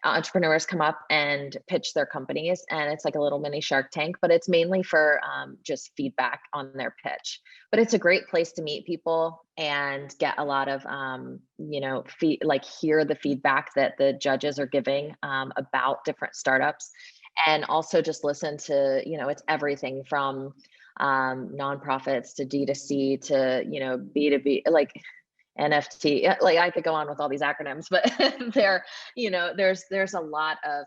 Speaker 2: entrepreneurs come up and pitch their companies, and it's like a little mini Shark Tank, but it's mainly for just feedback on their pitch. But it's a great place to meet people and get a lot of hear the feedback that the judges are giving about different startups, and also just listen to, it's everything from nonprofits to D2C to, B2B, like NFT. Like I could go on with all these acronyms, but there's a lot of,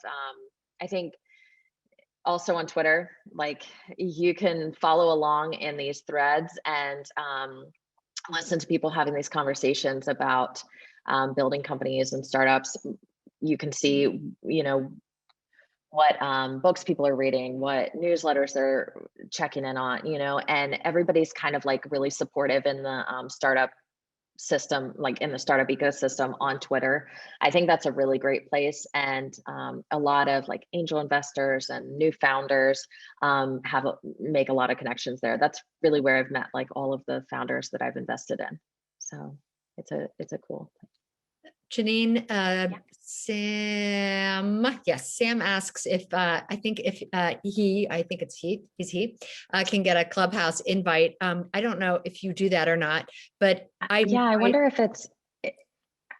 Speaker 2: I think also on Twitter, like you can follow along in these threads and listen to people having these conversations about building companies and startups. You can see, what books people are reading, what newsletters they're checking in on, and everybody's kind of like really supportive in the startup system, like in the startup ecosystem on Twitter. I think that's a really great place. And a lot of like angel investors and new founders make a lot of connections there. That's really where I've met like all of the founders that I've invested in. So it's a cool place.
Speaker 3: Janine, Sam asks if can get a Clubhouse invite. I don't know if you do that or not, but I
Speaker 2: wonder if it's,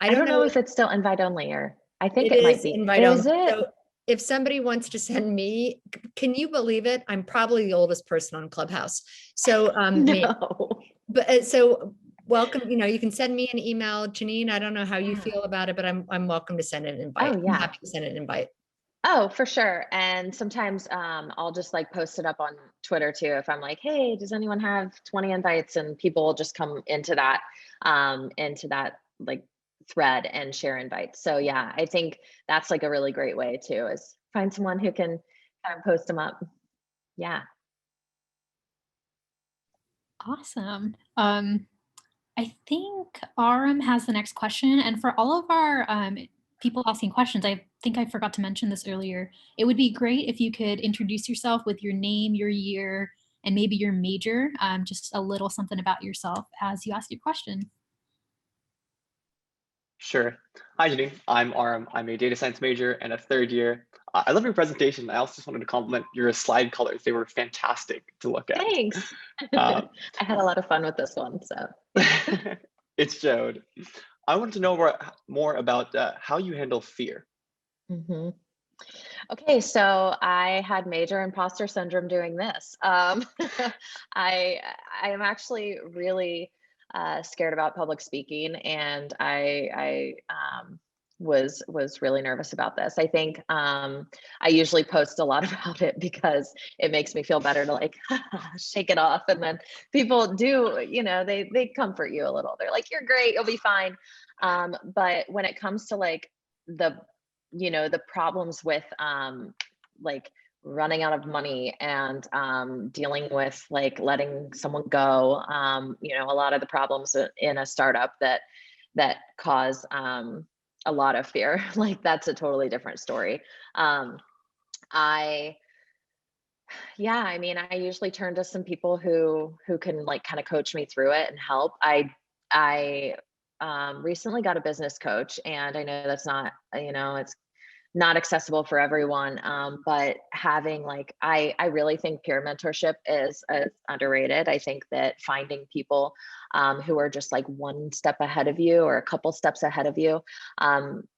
Speaker 2: I don't know if it's still invite only, or I think it might be.
Speaker 3: Invite only. So if somebody wants to send me, can you believe it? I'm probably the oldest person on Clubhouse. So
Speaker 2: no.
Speaker 3: Welcome. You can send me an email, Janine. I don't know how you feel about it, but I'm welcome to send an invite.
Speaker 2: Oh, yeah.
Speaker 3: I'm happy to send an invite.
Speaker 2: Oh, for sure. And sometimes I'll just like post it up on Twitter too. If I'm like, hey, does anyone have 20 invites? And people will just come into that like thread and share invites. So yeah, I think that's like a really great way too, is find someone who can kind of post them up. Yeah.
Speaker 1: Awesome. I think Aram has the next question. And for all of our people asking questions, I think I forgot to mention this earlier. It would be great if you could introduce yourself with your name, your year, and maybe your major, just a little something about yourself as you ask your question.
Speaker 7: Sure. Hi, Janine. I'm Aram. I'm a data science major and a third year. I love your presentation. I also just wanted to compliment your slide colors. They were fantastic to look at.
Speaker 2: Thanks. I had a lot of fun with this one, so.
Speaker 7: It showed. I wanted to know more about how you handle fear.
Speaker 2: Mm-hmm. Okay, so I had major imposter syndrome doing this. I am actually really scared about public speaking, and I was really nervous about this. I think I usually post a lot about it because it makes me feel better to like shake it off, and then people do, they comfort you a little. They're like, you're great, you'll be fine. But when it comes to like the problems with like running out of money and dealing with like letting someone go, a lot of the problems in a startup that cause a lot of fear, like that's a totally different story. I usually turn to some people who can like kind of coach me through it and help. I recently got a business coach, and I know that's not, it's not accessible for everyone. But having like, I really think peer mentorship is underrated. I think that finding people who are just like one step ahead of you or a couple steps ahead of you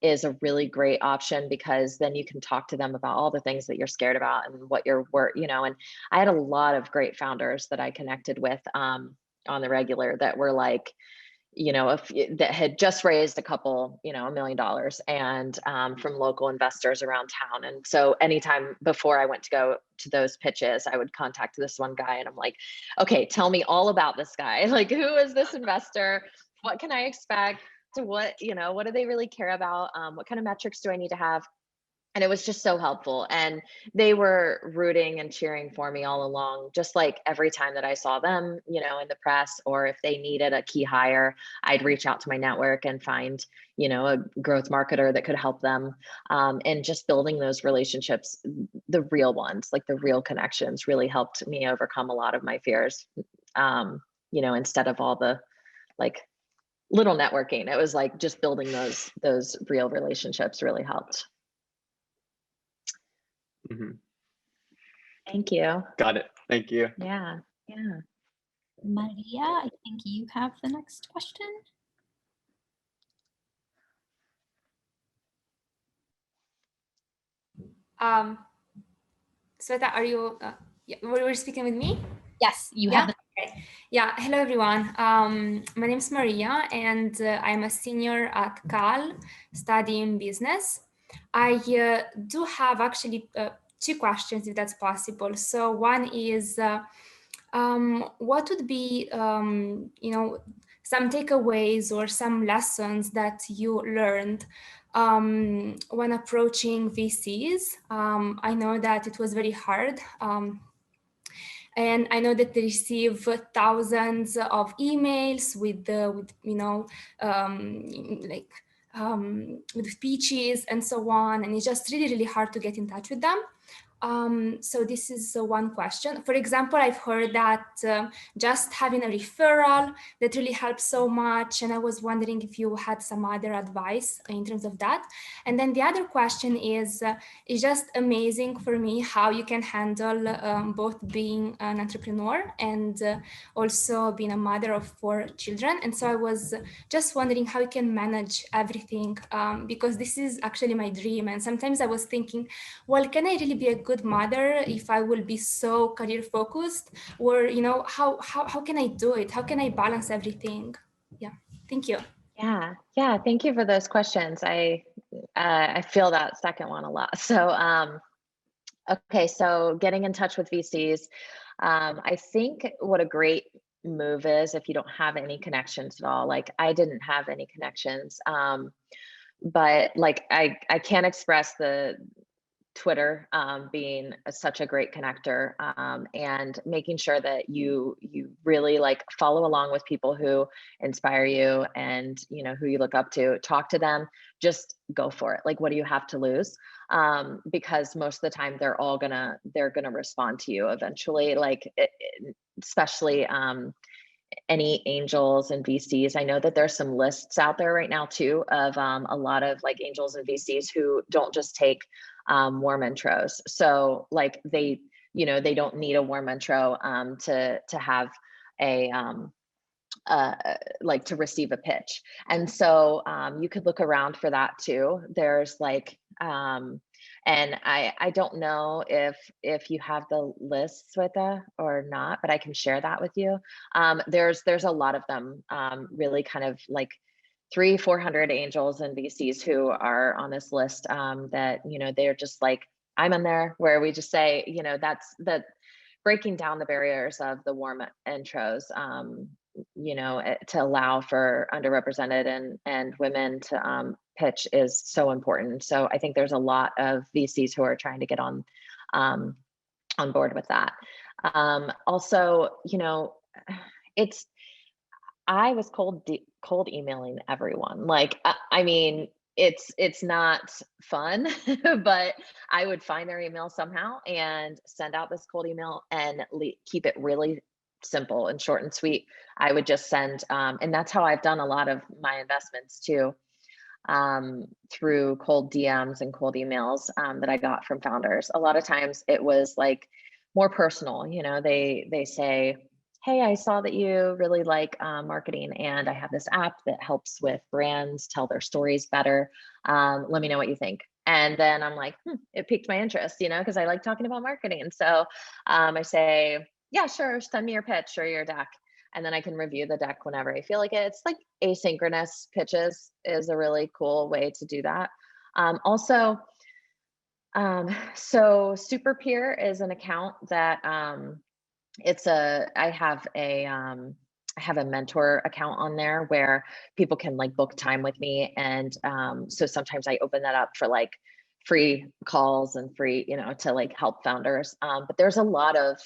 Speaker 2: is a really great option, because then you can talk to them about all the things that you're scared about and what your work, and I had a lot of great founders that I connected with on the regular that were like, that had just raised a couple, $1 million and from local investors around town. And so anytime before I went to go to those pitches, I would contact this one guy and I'm like, okay, tell me all about this guy. Like, who is this investor? What can I expect? To what do they really care about? What kind of metrics do I need to have? And it was just so helpful. And they were rooting and cheering for me all along, just like every time that I saw them, you know, in the press, or if they needed a key hire, I'd reach out to my network and find, you know, a growth marketer that could help them. And just building those relationships, the real ones, like the real connections, really helped me overcome a lot of my fears. You know, instead of all the like little networking, it was like just building those real relationships really helped.
Speaker 7: Mm-hmm.
Speaker 2: Thank you.
Speaker 7: Got it. Thank you.
Speaker 2: Yeah.
Speaker 1: Maria, I think you have the next question.
Speaker 8: Sweta, are you, were speaking with me?
Speaker 1: Yes, you have the.
Speaker 8: Okay. Yeah, hello everyone. My name is Maria and I'm a senior at Cal studying business. I do have actually 2 questions if that's possible. So one is, what would be, you know, some takeaways or some lessons that you learned when approaching VCs? I know that it was very hard. And I know that they receive thousands of emails with you know, with pitches and so on. And it's just really, really hard to get in touch with them. So this is one question. For example, I've heard that just having a referral, that really helps so much. And I was wondering if you had some other advice in terms of that. And then the other question is, it's just amazing for me how you can handle both being an entrepreneur and also being a mother of 4 children. And so I was just wondering how you can manage everything, because this is actually my dream. And sometimes I was thinking, well, can I really be a good mother if I will be so career focused? Or, you know, how can I do it? How can I balance everything? Yeah, thank you.
Speaker 2: Yeah, thank you for those questions. I feel that second one a lot. So okay, so getting in touch with VCs. I think what a great move is if you don't have any connections at all. Like I didn't have any connections, but like I can't express the Twitter being such a great connector, and making sure that you really like follow along with people who inspire you and, you know, who you look up to. Talk to them, just go for it. Like, what do you have to lose? Because most of the time they're gonna respond to you eventually. Like especially any angels and VCs. I know that there's some lists out there right now too of a lot of like angels and VCs who don't just take warm intros. So like they don't need a warm intro to have a like to receive a pitch. And so you could look around for that too. There's like and I don't know if you have the list, Sweta, or not, but I can share that with you. There's a lot of them, really kind of like 300-400 angels and VCs who are on this list, that, you know, they're just like, I'm in there, where we just say, you know, that's the breaking down the barriers of the warm intros, you know, to allow for underrepresented and women to pitch is so important. So I think there's a lot of VCs who are trying to get on board with that. Also, you know, I was cold emailing everyone. Like, I mean, it's not fun, but I would find their email somehow and send out this cold email and keep it really simple and short and sweet. I would just send, and that's how I've done a lot of my investments too, through cold DMs and cold emails that I got from founders. A lot of times it was like more personal, you know, they say, hey, I saw that you really like marketing, and I have this app that helps with brands tell their stories better. Let me know what you think. And then I'm like, it piqued my interest, you know, because I like talking about marketing. And so I say, yeah, sure, send me your pitch or your deck. And then I can review the deck whenever I feel like it. It's like asynchronous pitches is a really cool way to do that. Also, so Super Peer is an account that I have a mentor account on there where people can like book time with me. And so sometimes I open that up for like free calls and free, to like help founders. But there's a lot of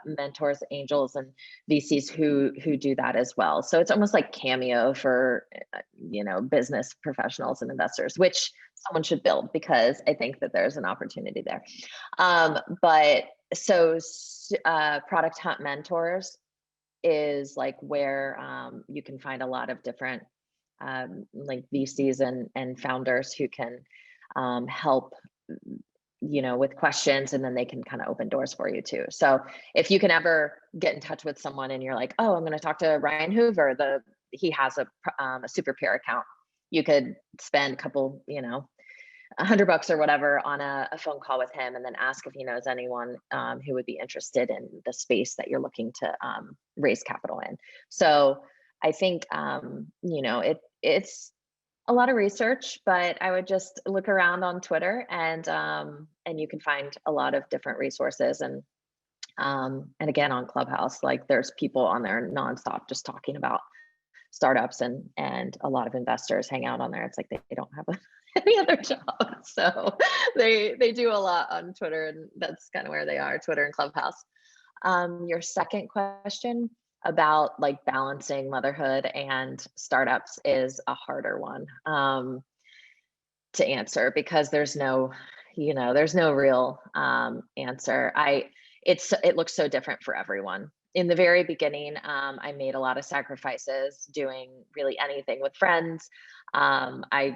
Speaker 2: mentors, angels, and VCs who do that as well. So it's almost like Cameo for, business professionals and investors, which someone should build, because I think that there's an opportunity there. But so Product Hunt Mentors is like where you can find a lot of different like VCs and founders who can help, with questions, and then they can kind of open doors for you too. So if you can ever get in touch with someone and you're like, oh, I'm going to talk to Ryan Hoover, he has a super peer account. You could spend a couple, $100 or whatever on a phone call with him, and then ask if he knows anyone who would be interested in the space that you're looking to raise capital in. So I think, it's a lot of research, but I would just look around on Twitter, and you can find a lot of different resources. And again, on Clubhouse, like there's people on there nonstop just talking about startups, and a lot of investors hang out on there. It's like they don't have any other job, so they do a lot on Twitter, and that's kind of where they are, Twitter and Clubhouse. Your second question about like balancing motherhood and startups is a harder one to answer, because there's no real answer. It looks so different for everyone. In the very beginning, I made a lot of sacrifices doing really anything with friends. I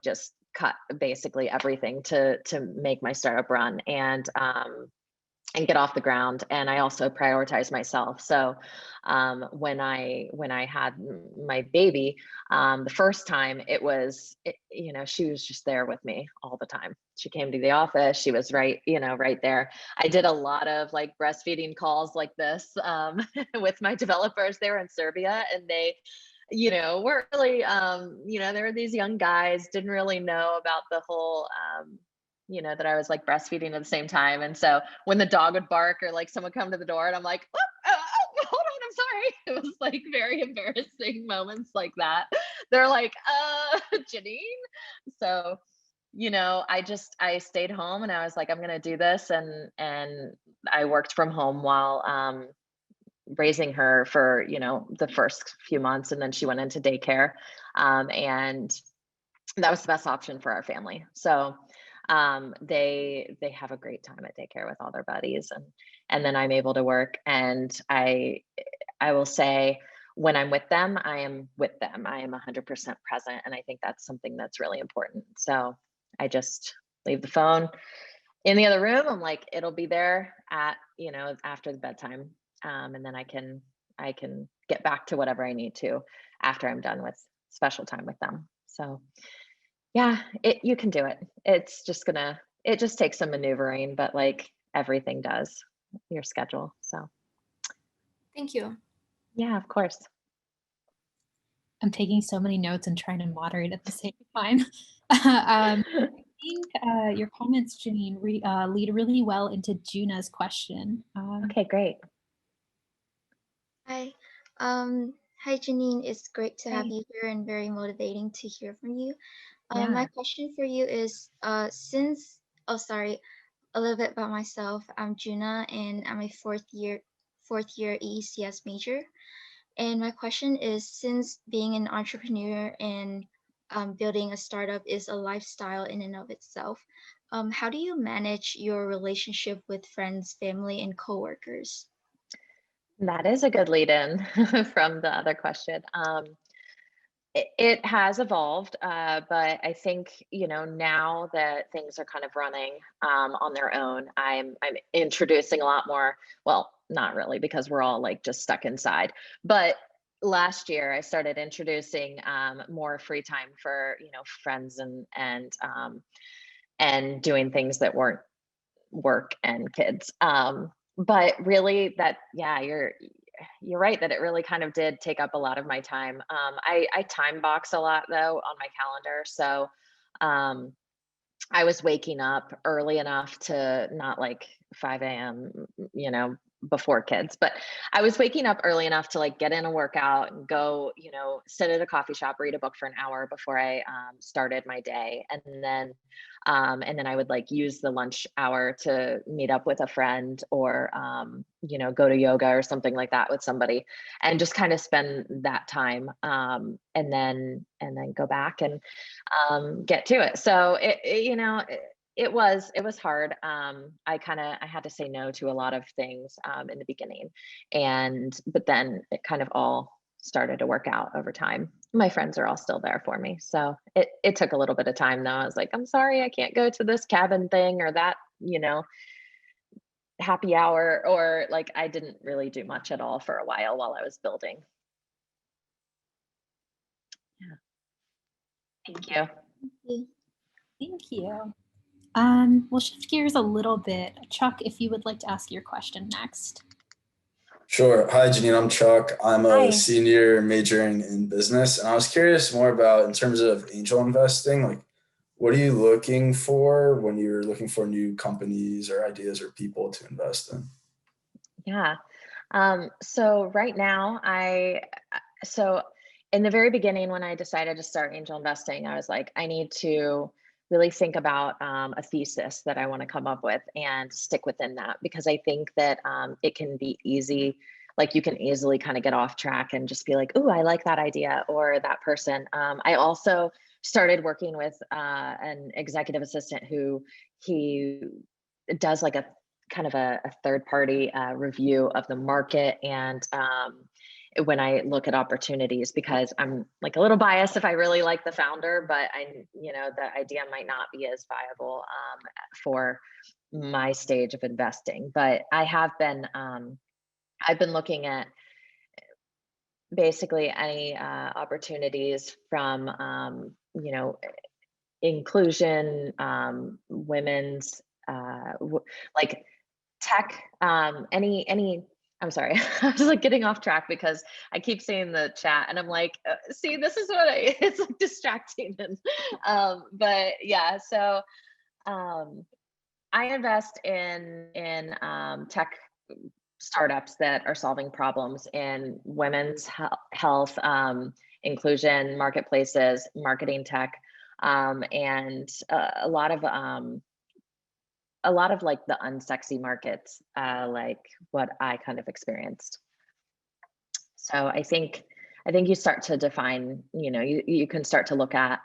Speaker 2: just cut basically everything to make my startup run and get off the ground. And I also prioritize myself. So when I had my baby, the first time, she was just there with me all the time. She came to the office. She was right there. I did a lot of like breastfeeding calls like this with my developers. They were in Serbia, and they, weren't really, there were these young guys, didn't really know about the whole, that I was like breastfeeding at the same time. And so when the dog would bark or like someone come to the door, and I'm like, oh, hold on, I'm sorry. It was like very embarrassing moments like that. They're like, Janine. So, I stayed home, and I was like, I'm going to do this. And I worked from home while raising her for, the first few months. And then she went into daycare. And that was the best option for our family. So they have a great time at daycare with all their buddies, and then I'm able to work. And I will say, when I'm with them, I am with them. I am 100% present. And I think that's something that's really important. So I just leave the phone in the other room. I'm like, it'll be there at, after the bedtime. And then I can get back to whatever I need to after I'm done with special time with them. So yeah, you can do it. It just takes some maneuvering, but like everything does, your schedule. So
Speaker 8: Thank you.
Speaker 2: Yeah, of course.
Speaker 1: I'm taking so many notes and trying to moderate at the same time. I think your comments, Janine, lead really well into Juna's question.
Speaker 2: Okay, great.
Speaker 9: Hi. Hi, Janine. It's great to have you here and very motivating to hear from you. My question for you is, a little bit about myself. I'm Juna, and I'm a fourth year EECS major. And my question is, since being an entrepreneur and building a startup is a lifestyle in and of itself, how do you manage your relationship with friends, family, and coworkers?
Speaker 2: That is a good lead in from the other question. It has evolved, but I think, now that things are kind of running on their own, I'm introducing a lot more, well, not really, because we're all like just stuck inside. But last year I started introducing more free time for, friends and doing things that weren't work and kids. But really you're right that it really kind of did take up a lot of my time. I time box a lot though on my calendar. So I was waking up early enough to not like 5 a.m., before kids, but I was waking up early enough to like get in a workout and go, sit at a coffee shop, read a book for an hour before I started my day. And then I would like use the lunch hour to meet up with a friend or, go to yoga or something like that with somebody and just kind of spend that time. And then go back and get to it. So it was hard. I had to say no to a lot of things in the beginning, but then it kind of all started to work out over time. My friends are all still there for me. So it took a little bit of time though. I was like, I'm sorry, I can't go to this cabin thing or that, happy hour, or like I didn't really do much at all for a while I was building. Yeah. Thank you.
Speaker 1: Thank you. We'll shift gears a little bit. Chuck, if you would like to ask your question next.
Speaker 10: Sure. Hi, Janine. I'm Chuck. I'm a
Speaker 2: Hi.
Speaker 10: senior majoring in business. And I was curious more about, in terms of angel investing, like, what are you looking for when you're looking for new companies or ideas or people to invest in?
Speaker 2: Yeah. So right now, in the very beginning, when I decided to start angel investing, I was like, I need to really think about a thesis that I want to come up with and stick within that, because I think that it can be easy. Like you can easily kind of get off track and just be like, oh, I like that idea or that person. I also started working with an executive assistant he does like a kind of a third party review of the market. And when I look at opportunities, because I'm like a little biased if I really like the founder, but the idea might not be as viable for my stage of investing. But I've been looking at basically any opportunities from, inclusion, women's, like tech, any, I'm sorry, I was like getting off track because I keep seeing the chat and I'm like, see, this is what it's like distracting. And, but yeah, so I invest in tech startups that are solving problems in women's health, inclusion, marketplaces, marketing tech, and a lot of like the unsexy markets, like what I kind of experienced. So I think you start to define, you can start to look at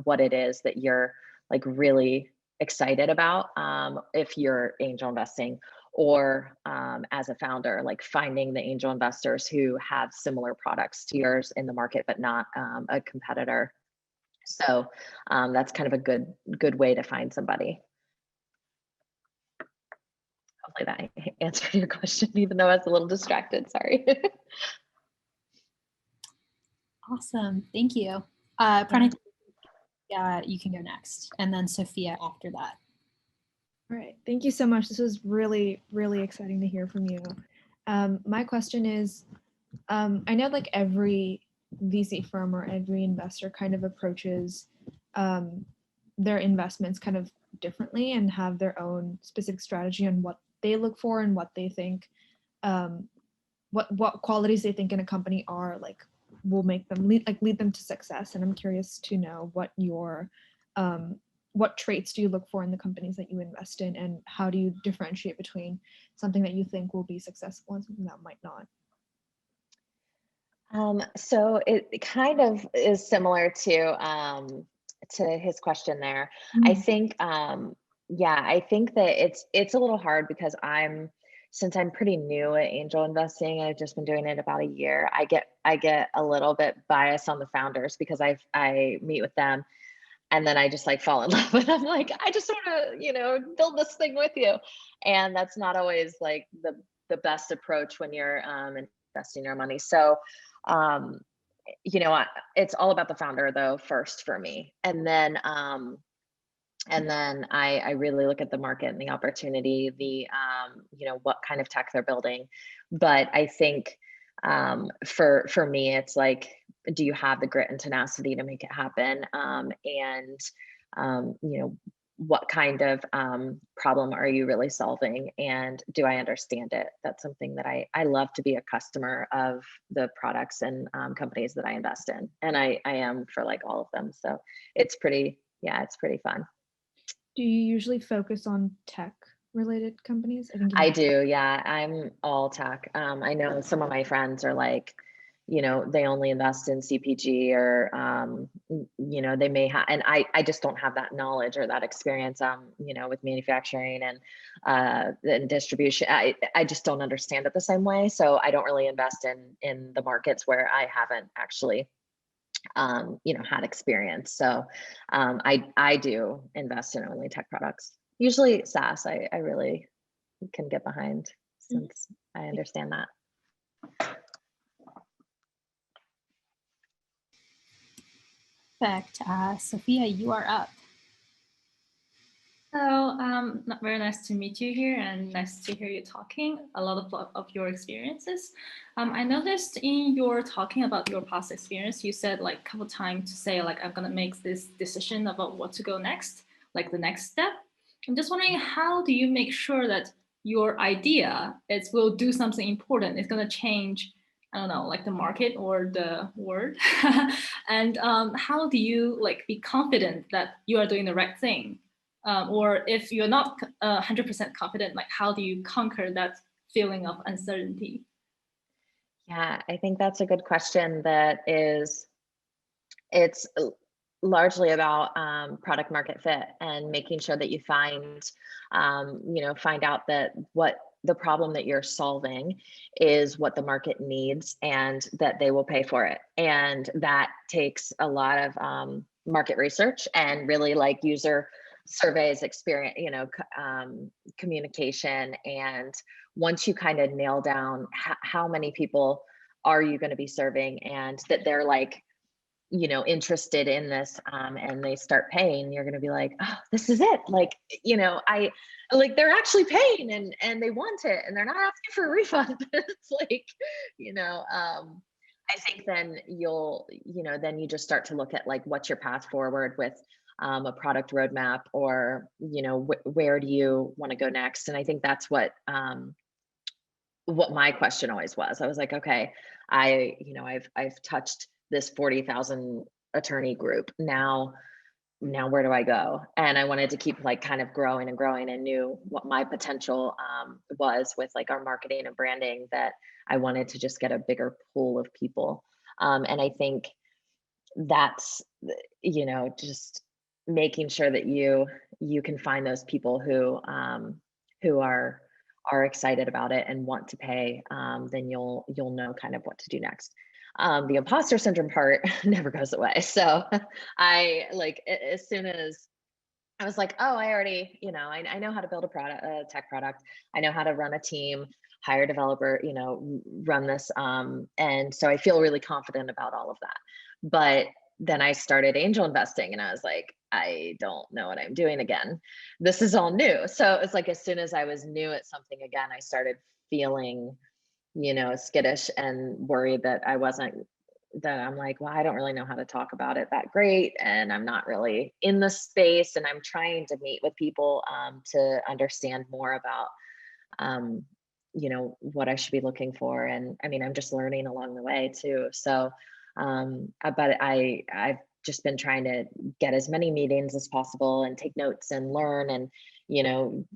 Speaker 2: what it is that you're like really excited about if you're angel investing, or as a founder, like finding the angel investors who have similar products to yours in the market, but not a competitor. So that's kind of a good way to find somebody. Hopefully that answered your question, even though I was a little distracted, sorry.
Speaker 1: Awesome, thank you. Pranay, you can go next, and then Sophia after that.
Speaker 11: All right, thank you so much. This was really, really exciting to hear from you. My question is, I know like every VC firm or every investor kind of approaches their investments kind of differently and have their own specific strategy on what they look for and what they think, what qualities they think in a company are like will make them lead them to success. And I'm curious to know what traits do you look for in the companies that you invest in, and how do you differentiate between something that you think will be successful and something that might not?
Speaker 2: So it kind of is similar to his question there.
Speaker 11: Mm-hmm.
Speaker 2: I think, I think that it's a little hard because since I'm pretty new at angel investing, I've just been doing it about a year. I get a little bit biased on the founders because I meet with them and then I just like fall in love with them. I'm like, I just want to, build this thing with you. And that's not always like the best approach when you're investing your money. So, it's all about the founder though, first for me. And then I really look at the market and the opportunity, what kind of tech they're building. But I think for me, it's like, do you have the grit and tenacity to make it happen? what kind of problem are you really solving, and do I understand it? That's something that I love to be a customer of the products and companies that I invest in, and I am for like all of them. So it's pretty, it's pretty fun.
Speaker 11: Do you usually focus on tech related companies? I think
Speaker 2: I do. Yeah, I'm all tech. I know some of my friends are like, they only invest in CPG, or, they may have, and I just don't have that knowledge or that experience, with manufacturing and distribution. I just don't understand it the same way. So I don't really invest in the markets where I haven't actually, had experience. So I do invest in only tech products, usually SaaS. I really can get behind, since I understand that.
Speaker 1: Perfect. Sophia, you are up.
Speaker 12: Hello, very nice to meet you here, and nice to hear you talking a lot of your experiences. I noticed in your talking about your past experience, you said like a couple times to say like, I'm gonna make this decision about what to go next, like the next step. I'm just wondering, how do you make sure that your idea will do something important? It's gonna change, I don't know, like the market or the world. And how do you like be confident that you are doing the right thing? Or if you're not 100% confident, like how do you conquer that feeling of uncertainty?
Speaker 2: Yeah, I think that's a good question. It's largely about product market fit, and making sure that you find out that what the problem that you're solving is what the market needs, and that they will pay for it. And that takes a lot of market research, and really like user surveys, experience, communication. And once you kind of nail down how many people are you going to be serving, and that they're like, interested in this, and they start paying, you're going to be like, oh, this is it. Like, they're actually paying, and they want it, and they're not asking for a refund. It's like, I think then then you just start to look at like, what's your path forward with a product roadmap, or, where do you want to go next? And I think that's what my question always was. I was like, okay, I've touched this 40,000 attorney group. Now where do I go? And I wanted to keep like kind of growing and growing, and knew what my potential was with like our marketing and branding, that I wanted to just get a bigger pool of people. And I think that's, just making sure that you can find those people who are excited about it and want to pay, then you'll know kind of what to do next. The imposter syndrome part never goes away. So I like, as soon as I was like, oh, I already, I know how to build a tech product. I know how to run a team, hire a developer, run this. And so I feel really confident about all of that. But then I started angel investing, and I was like, I don't know what I'm doing again. This is all new. So it's like, as soon as I was new at something again, I started feeling, skittish and worried that I'm like, well, I don't really know how to talk about it that great. And I'm not really in the space, and I'm trying to meet with people to understand more about, what I should be looking for. And I mean, I'm just learning along the way too. So, but I've just been trying to get as many meetings as possible, and take notes and learn, and,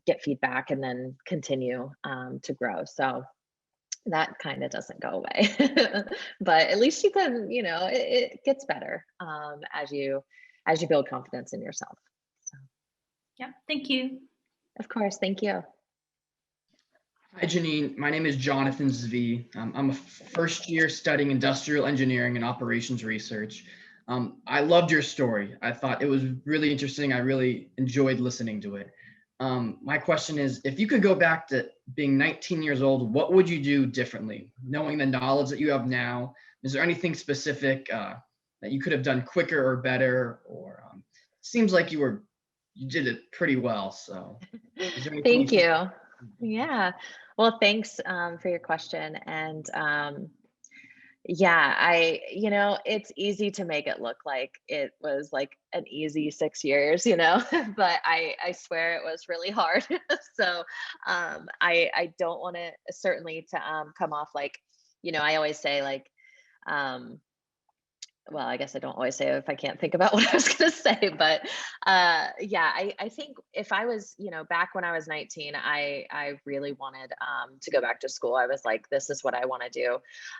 Speaker 2: get feedback, and then continue to grow. So that kind of doesn't go away, but at least you can, it gets better as you build confidence in yourself. So.
Speaker 12: Yeah, thank you.
Speaker 2: Of course, thank you.
Speaker 13: Hi, Janine. My name is Jonathan Zvi. I'm a first year studying industrial engineering and operations research. I loved your story. I thought it was really interesting. I really enjoyed listening to it. My question is, if you could go back to being 19 years old, what would you do differently? Knowing the knowledge that you have now, is there anything specific that you could have done quicker or better? Or seems like you did it pretty well. So
Speaker 2: thank you. Yeah. Well, thanks for your question. And Yeah, it's easy to make it look like it was like an easy 6 years, but I swear it was really hard. So I don't want to certainly to come off like, I always say like, um, well, I guess I don't always say it if I can't think about what I was going to say, but yeah, I think if I was, back when I was 19, I really wanted to go back to school. I was like, this is what I want to do.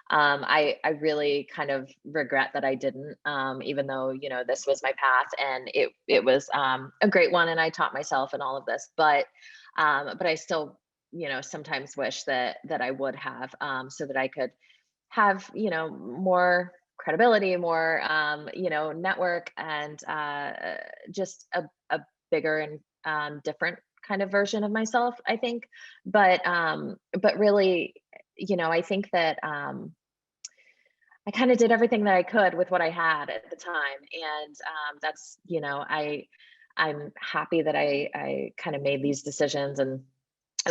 Speaker 2: I really kind of regret that I didn't, even though, this was my path and it was a great one. And I taught myself and all of this, but I still, sometimes wish that I would have, so that I could have, more credibility, more, network, and just a bigger and different kind of version of myself, I think. But really, I think that I kind of did everything that I could with what I had at the time. And that's, I'm happy that I kind of made these decisions. And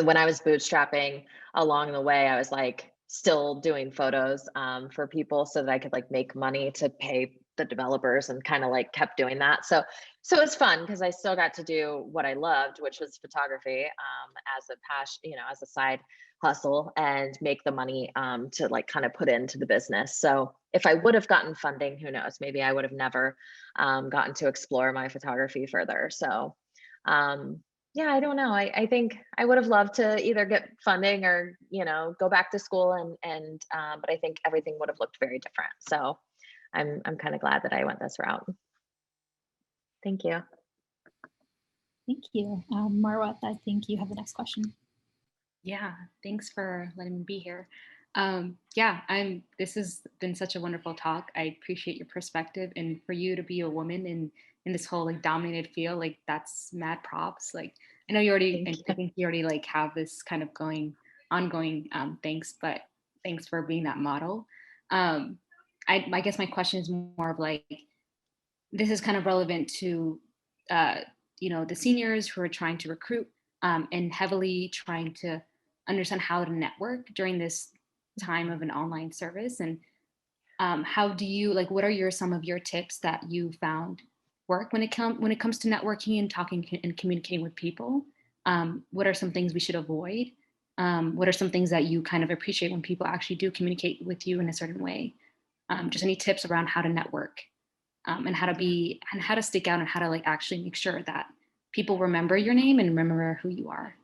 Speaker 2: when I was bootstrapping along the way, I was like still doing photos for people so that I could like make money to pay the developers, and kind of like kept doing that. So it's fun because I still got to do what I loved, which was photography, as a passion, as a side hustle, and make the money to like kind of put into the business. So if I would have gotten funding, who knows, maybe I would have never gotten to explore my photography further. So yeah, I don't know. I think I would have loved to either get funding or, go back to school, and but I think everything would have looked very different. So I'm kind of glad that I went this route. Thank you.
Speaker 1: Thank you. Marwa, I think you have the next question.
Speaker 14: Yeah, thanks for letting me be here. This has been such a wonderful talk. I appreciate your perspective, and for you to be a woman in this whole like dominated field, like that's mad props. Like I know you already, I think you already like have this kind of ongoing things, but thanks for being that model. I guess my question is more of like, this is kind of relevant to, the seniors who are trying to recruit and heavily trying to understand how to network during this time of an online service. And how do you, like, what are some of your tips that you found work when it comes to networking and talking and communicating with people? What are some things we should avoid? What are some things that you kind of appreciate when people actually do communicate with you in a certain way? Just any tips around how to network and how to stick out, and how to like actually make sure that people remember your name and remember who you are.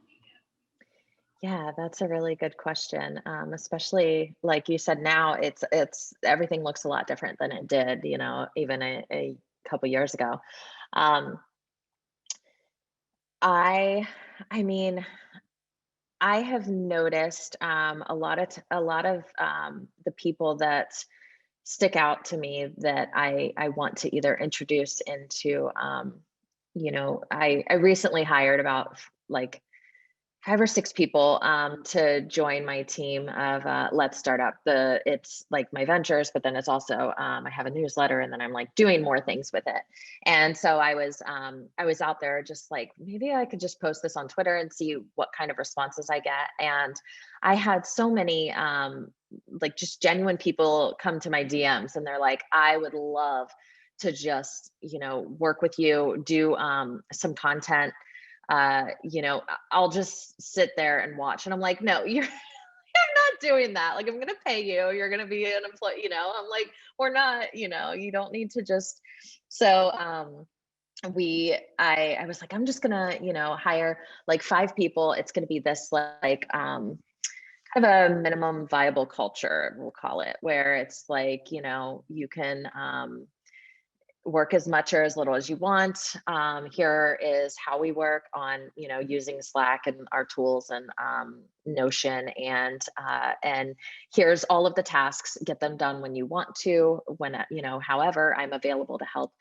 Speaker 2: Yeah, that's a really good question. Especially like you said, now it's everything looks a lot different than it did, even a couple years ago. I mean, I have noticed a lot of the people that stick out to me that I want to either introduce into, I recently hired about like 5 or 6 people to join my team of Let's Start Up. It's like my ventures, but then it's also I have a newsletter, and then I'm like doing more things with it. And so I was out there just like, maybe I could just post this on Twitter and see what kind of responses I get. And I had so many like just genuine people come to my DMs, and they're like, I would love to just work with you, do some content. I'll just sit there and watch. And I'm like, no, you're not doing that. Like, I'm going to pay you. You're going to be an employee, I'm like, we're not, you don't need to just, so, I was like, I'm just gonna, hire like 5 people. It's going to be this like, kind of a minimum viable culture, we'll call it, where it's like, you can, work as much or as little as you want. Here is how we work on, using Slack and our tools and Notion, and here's all of the tasks. Get them done when you want to. When however, I'm available to help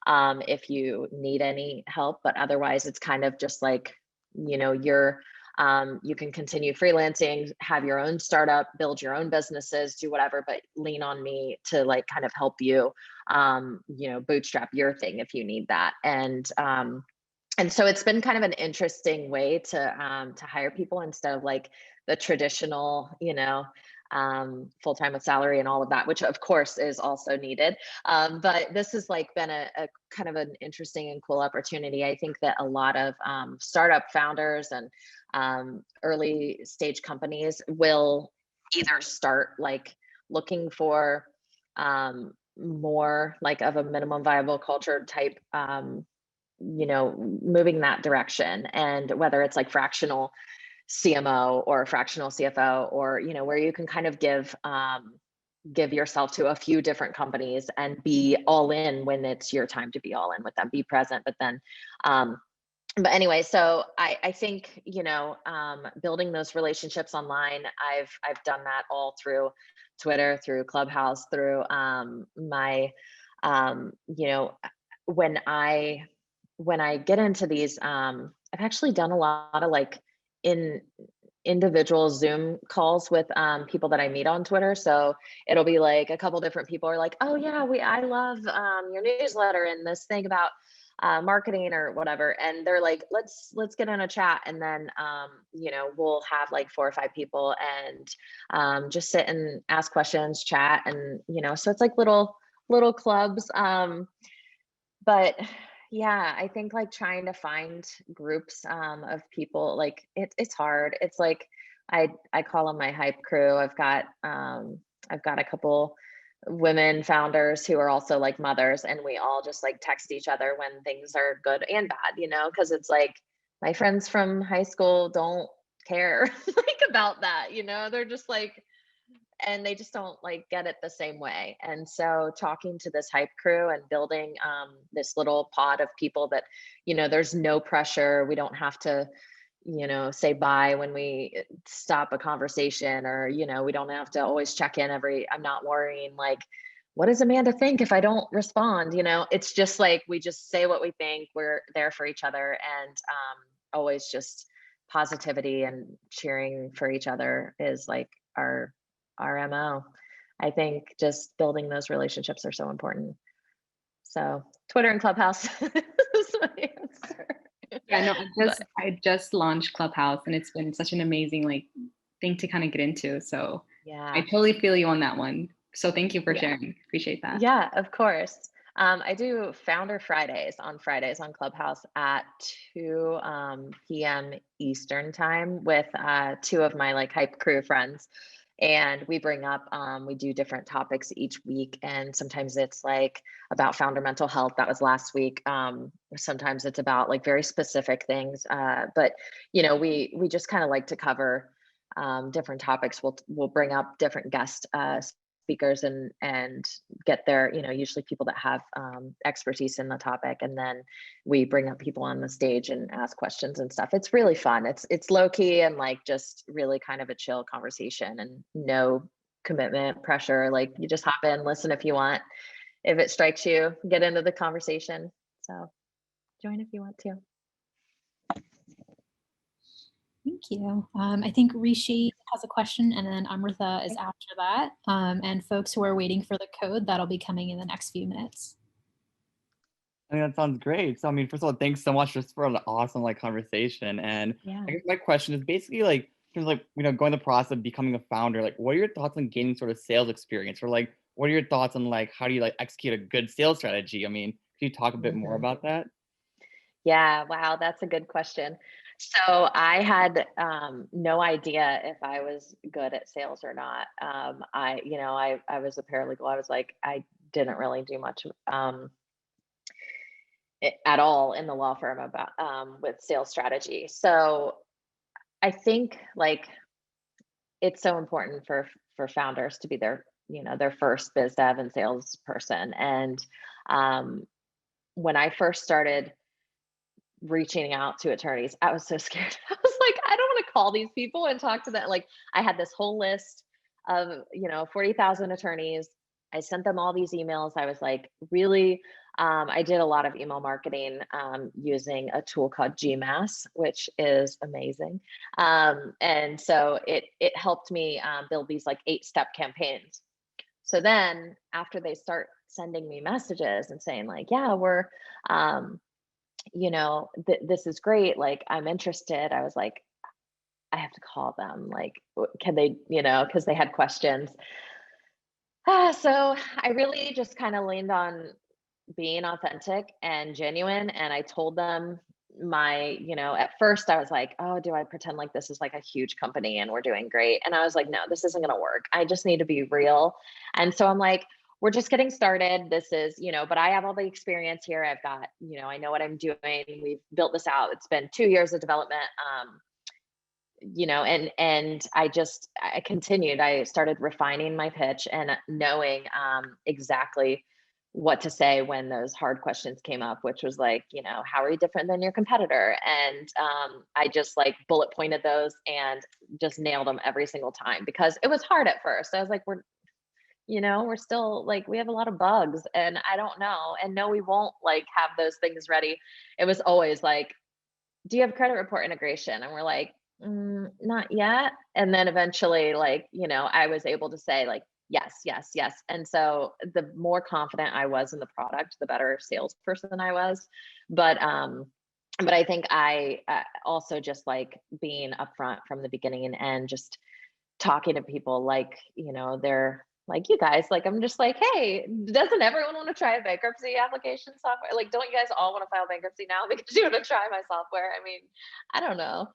Speaker 2: if you need any help. But otherwise, it's kind of just like you can continue freelancing, have your own startup, build your own businesses, do whatever, but lean on me to like kind of help you, bootstrap your thing if you need that. And so it's been kind of an interesting way to hire people instead of like the traditional, full-time with salary and all of that, which of course is also needed. But this has like been a kind of an interesting and cool opportunity. I think that a lot of startup founders and early stage companies will either start like looking for more like of a minimum viable culture type, moving that direction, and whether it's like fractional CMO or fractional CFO, or where you can kind of give yourself to a few different companies and be all in when it's your time to be all in with them, be present, but then but anyway, so I think, building those relationships online, I've done that all through Twitter, through Clubhouse, through my when I get into these, I've actually done a lot of like individual Zoom calls with people that I meet on Twitter. So it'll be like a couple different people are like, oh yeah, I love your newsletter and this thing about marketing or whatever. And they're like, let's get in a chat. And then, we'll have like 4 or 5 people and just sit and ask questions, chat. And, so it's like little clubs. But yeah, I think like trying to find groups of people, like it's hard. It's like, I call them my hype crew. I've got a couple women founders who are also like mothers, and we all just like text each other when things are good and bad, because it's like my friends from high school don't care like about that, they're just like, and they just don't like get it the same way. And so talking to this hype crew and building this little pod of people that, there's no pressure. We don't have to, say bye when we stop a conversation, or, we don't have to always check in I'm not worrying like, what does Amanda think if I don't respond? It's just like, we just say what we think, we're there for each other, and always just positivity and cheering for each other is like our MO. I think just building those relationships are so important. So Twitter and Clubhouse is my answer.
Speaker 14: Yeah, no, I just launched Clubhouse, and it's been such an amazing like thing to kind of get into. So
Speaker 2: yeah,
Speaker 14: I totally feel you on that one. So thank you for sharing. Appreciate that.
Speaker 2: Yeah, of course. I do Founder Fridays on Clubhouse at 2 p.m. Eastern time with 2 of my like hype crew friends. And we bring up, we do different topics each week. And sometimes it's like about founder mental health. That was last week. Sometimes it's about like very specific things. But, we just kind of like to cover different topics. We'll bring up different guest speakers and get their, usually people that have expertise in the topic. And then we bring up people on the stage and ask questions and stuff. It's really fun. It's low key and like just really kind of a chill conversation, and no commitment pressure. Like you just hop in, listen if you want. If it strikes you, get into the conversation. So join if you want to.
Speaker 1: Thank you. I think Rishi has a question, and then Amrita is after that. And folks who are waiting for the code, that'll be coming in the next few minutes.
Speaker 15: I think that sounds great. So, I mean, first of all, thanks so much just for an awesome like conversation. And
Speaker 2: Yeah.
Speaker 15: I guess my question is basically like, in terms of like, going the process of becoming a founder, like what are your thoughts on gaining sort of sales experience, or like, what are your thoughts on like, how do you like execute a good sales strategy? I mean, can you talk a bit more about that?
Speaker 2: Yeah, wow, that's a good question. So I had no idea if I was good at sales or not. I was a paralegal. I was like, I didn't really do much at all in the law firm about with sales strategy. So I think like it's so important for founders to be their first biz dev and sales person. And when I first started reaching out to attorneys, I was so scared. I was like, I don't want to call these people and talk to them. Like I had this whole list of 40,000 attorneys. I sent them all these emails. I was like, really, I did a lot of email marketing using a tool called GMass, which is amazing. And so it helped me build these like 8-step campaigns. So then after they start sending me messages and saying like, yeah, we're, this is great. Like, I'm interested. I was like, I have to call them, like, can they, because they had questions. So I really just kind of leaned on being authentic and genuine. And I told them at first I was like, oh, do I pretend like this is like a huge company and we're doing great? And I was like, no, this isn't going to work. I just need to be real. And so I'm like, we're just getting started. This is, but I have all the experience here. I've got, I know what I'm doing. We've built this out. It's been 2 years of development. And I continued. I started refining my pitch and knowing exactly what to say when those hard questions came up, which was like, how are you different than your competitor? And I just like bullet pointed those and just nailed them every single time, because it was hard at first. I was like, we're still like, we have a lot of bugs and I don't know. And no, we won't like have those things ready. It was always like, do you have credit report integration? And we're like, not yet. And then eventually, like, I was able to say like, yes, yes, yes. And so the more confident I was in the product, the better salesperson I was. But I think I also just like being upfront from the beginning and end, just talking to people like, they're like, you guys, like, I'm just like, hey, doesn't everyone want to try a bankruptcy application software? Like, don't you guys all want to file bankruptcy now because you want to try my software? I mean, I don't know.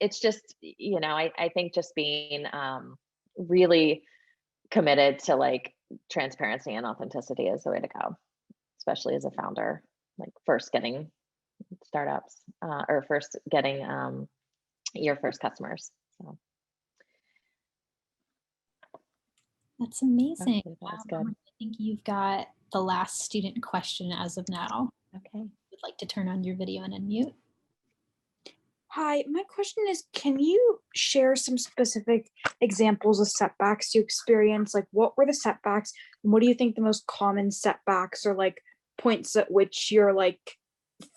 Speaker 2: It's just, I think just being really committed to like transparency and authenticity is the way to go, especially as a founder, like first getting startups or first getting your first customers. So.
Speaker 1: That's amazing.
Speaker 2: Okay, that's good.
Speaker 1: I think you've got the last student question as of now.
Speaker 2: Okay.
Speaker 1: Would like to turn on your video and unmute.
Speaker 16: Hi, my question is, can you share some specific examples of setbacks you experienced? Like, what were the setbacks? And what do you think the most common setbacks or like points at which you're like,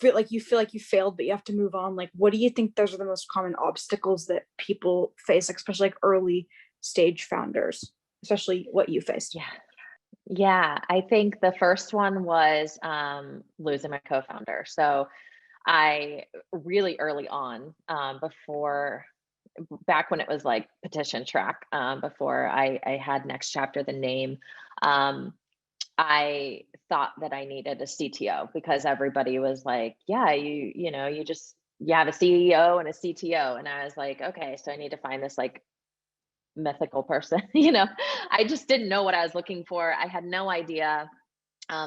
Speaker 16: feel like you failed, but you have to move on? Like, what do you think those are the most common obstacles that people face, like, especially like early stage founders, especially what you faced?
Speaker 2: Yeah, I think the first one was losing my co-founder. So I really early on, back when it was like petition track, before I had NextChapter, the name, I thought that I needed a CTO because everybody was like, yeah, you have a CEO and a CTO. And I was like, okay, so I need to find this like mythical person. I just didn't know what I was looking for. I had no idea.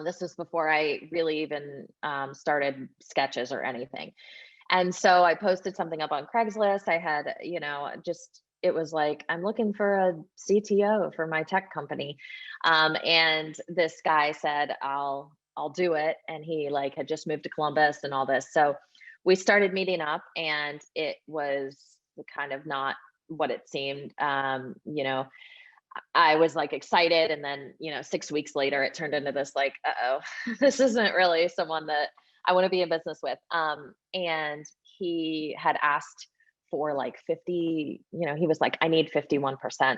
Speaker 2: This was before I really even started sketches or anything. And so I posted something up on Craigslist. I had, it was like, I'm looking for a CTO for my tech company. And this guy said, I'll do it. And he like had just moved to Columbus and all this. So we started meeting up and it was kind of not what it seemed. I was like excited. And then, 6 weeks later, it turned into this like, this isn't really someone that I want to be in business with. And he had asked for like 50, he was like, I need 51%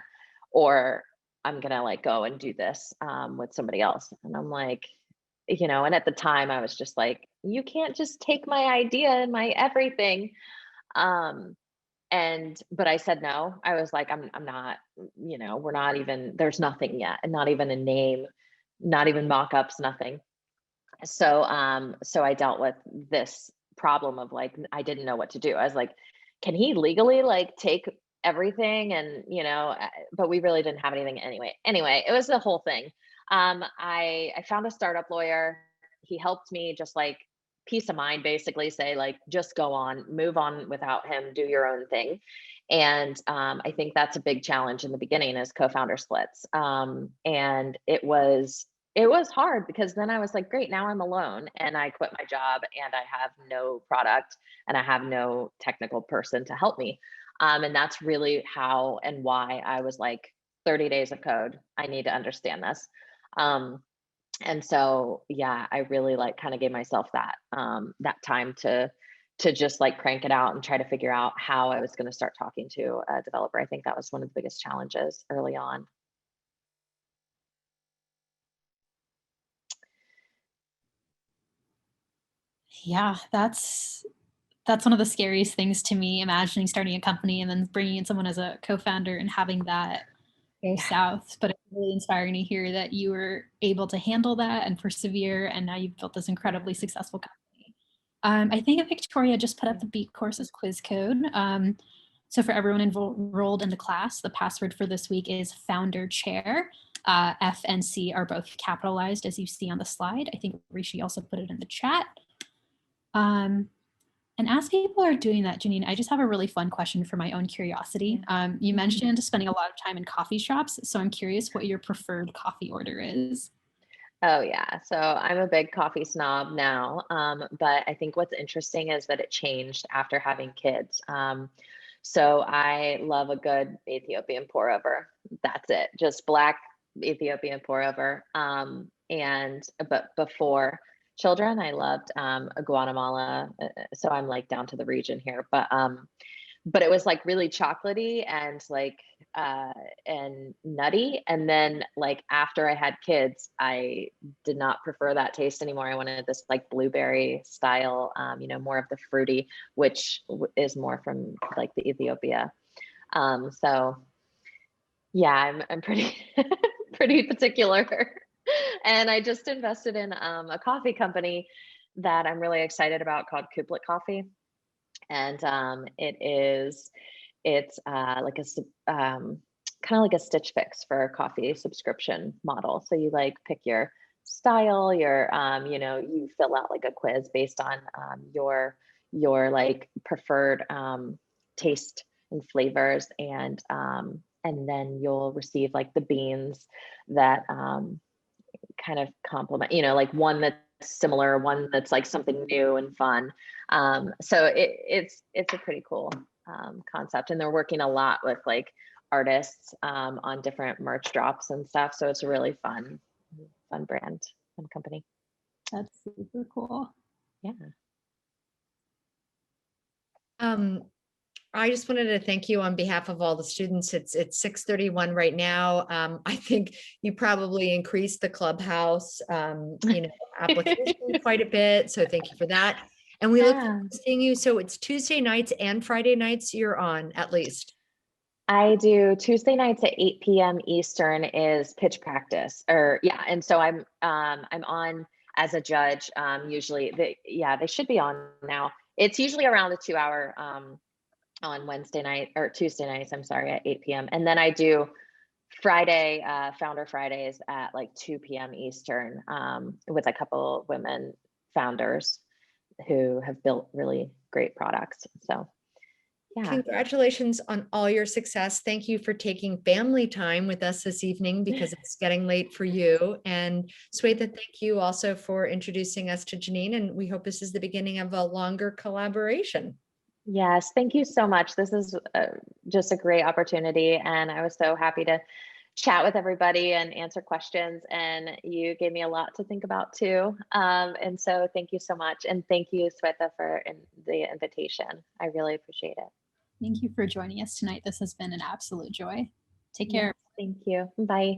Speaker 2: or I'm going to like go and do this with somebody else. And I'm like, and at the time I was just like, you can't just take my idea and my everything. But I said no. I was like, I'm not, we're not even, there's nothing yet, and not even a name, not even mock-ups, nothing. So I dealt with this problem of like, I didn't know what to do. I was like, can he legally like take everything? And, but we really didn't have anything anyway. Anyway, it was the whole thing. I found a startup lawyer. He helped me just like peace of mind, basically say like, just go on, move on without him, do your own thing. And I think that's a big challenge in the beginning is co-founder splits. And it was hard because then I was like, great, now I'm alone and I quit my job and I have no product and I have no technical person to help me. And that's really how and why I was like 30 days of code. I need to understand this. And so, yeah, I really like kind of gave myself that, that time to just like crank it out and try to figure out how I was going to start talking to a developer. I think that was one of the biggest challenges early on.
Speaker 1: Yeah, that's that's one of the scariest things to me, imagining starting a company and then bringing in someone as a co-founder and having that go south. But it's really inspiring to hear that you were able to handle that and persevere, and now you've built this incredibly successful company. I think Victoria just put up the Beat Courses quiz code. So for everyone enrolled in the class, the password for this week is founder chair. F and C are both capitalized, as you see on the slide. I think Rishi also put it in the chat. And as people are doing that, Janine, I just have a really fun question for my own curiosity. You mentioned spending a lot of time in coffee shops, so I'm curious what your preferred coffee order is.
Speaker 2: Oh yeah, so I'm a big coffee snob now, but I think what's interesting is that it changed after having kids. So I love a good Ethiopian pour over. That's it, just black Ethiopian pour over. But before children, I loved Guatemala. So I'm like down to the region here, but it was like really chocolatey and like and nutty. And then like after I had kids, I did not prefer that taste anymore. I wanted this like blueberry style, more of the fruity, which is more from like the Ethiopia. So yeah, I'm pretty pretty particular. And I just invested in a coffee company that I'm really excited about called Kublet Coffee. And it's like a kind of like a Stitch Fix for a coffee subscription model. So you like pick your style, you fill out like a quiz based on your like preferred taste and flavors, and then you'll receive like the beans that kind of complement, like one that's similar, one that's like something new and fun. So it's a pretty cool concept, and they're working a lot with like artists on different merch drops and stuff. So it's a really fun brand and company.
Speaker 1: That's super cool.
Speaker 2: Yeah.
Speaker 3: I just wanted to thank you on behalf of all the students. It's 6:31 right now. I think you probably increased the Clubhouse, application quite a bit. So thank you for that. And we look forward to seeing you. So it's Tuesday nights and Friday nights you're on, at least.
Speaker 2: I do Tuesday nights at 8 p.m. Eastern is pitch practice, and so I'm on as a judge. Usually, they should be on now. It's usually around a 2-hour on Wednesday night or Tuesday nights, I'm sorry, at 8 p.m. And then I do Friday, Founder Fridays at like 2 p.m. Eastern with a couple women founders who have built really great products. So yeah.
Speaker 3: Congratulations on all your success. Thank you for taking family time with us this evening because it's getting late for you. And Swetha, thank you also for introducing us to Janine. And we hope this is the beginning of a longer collaboration.
Speaker 2: Yes, thank you so much. This is just a great opportunity. And I was so happy to chat with everybody and answer questions. And you gave me a lot to think about too. And so thank you so much. And thank you, Swetha, for the invitation. I really appreciate it.
Speaker 1: Thank you for joining us tonight. This has been an absolute joy. Take care.
Speaker 2: Yes, thank you. Bye.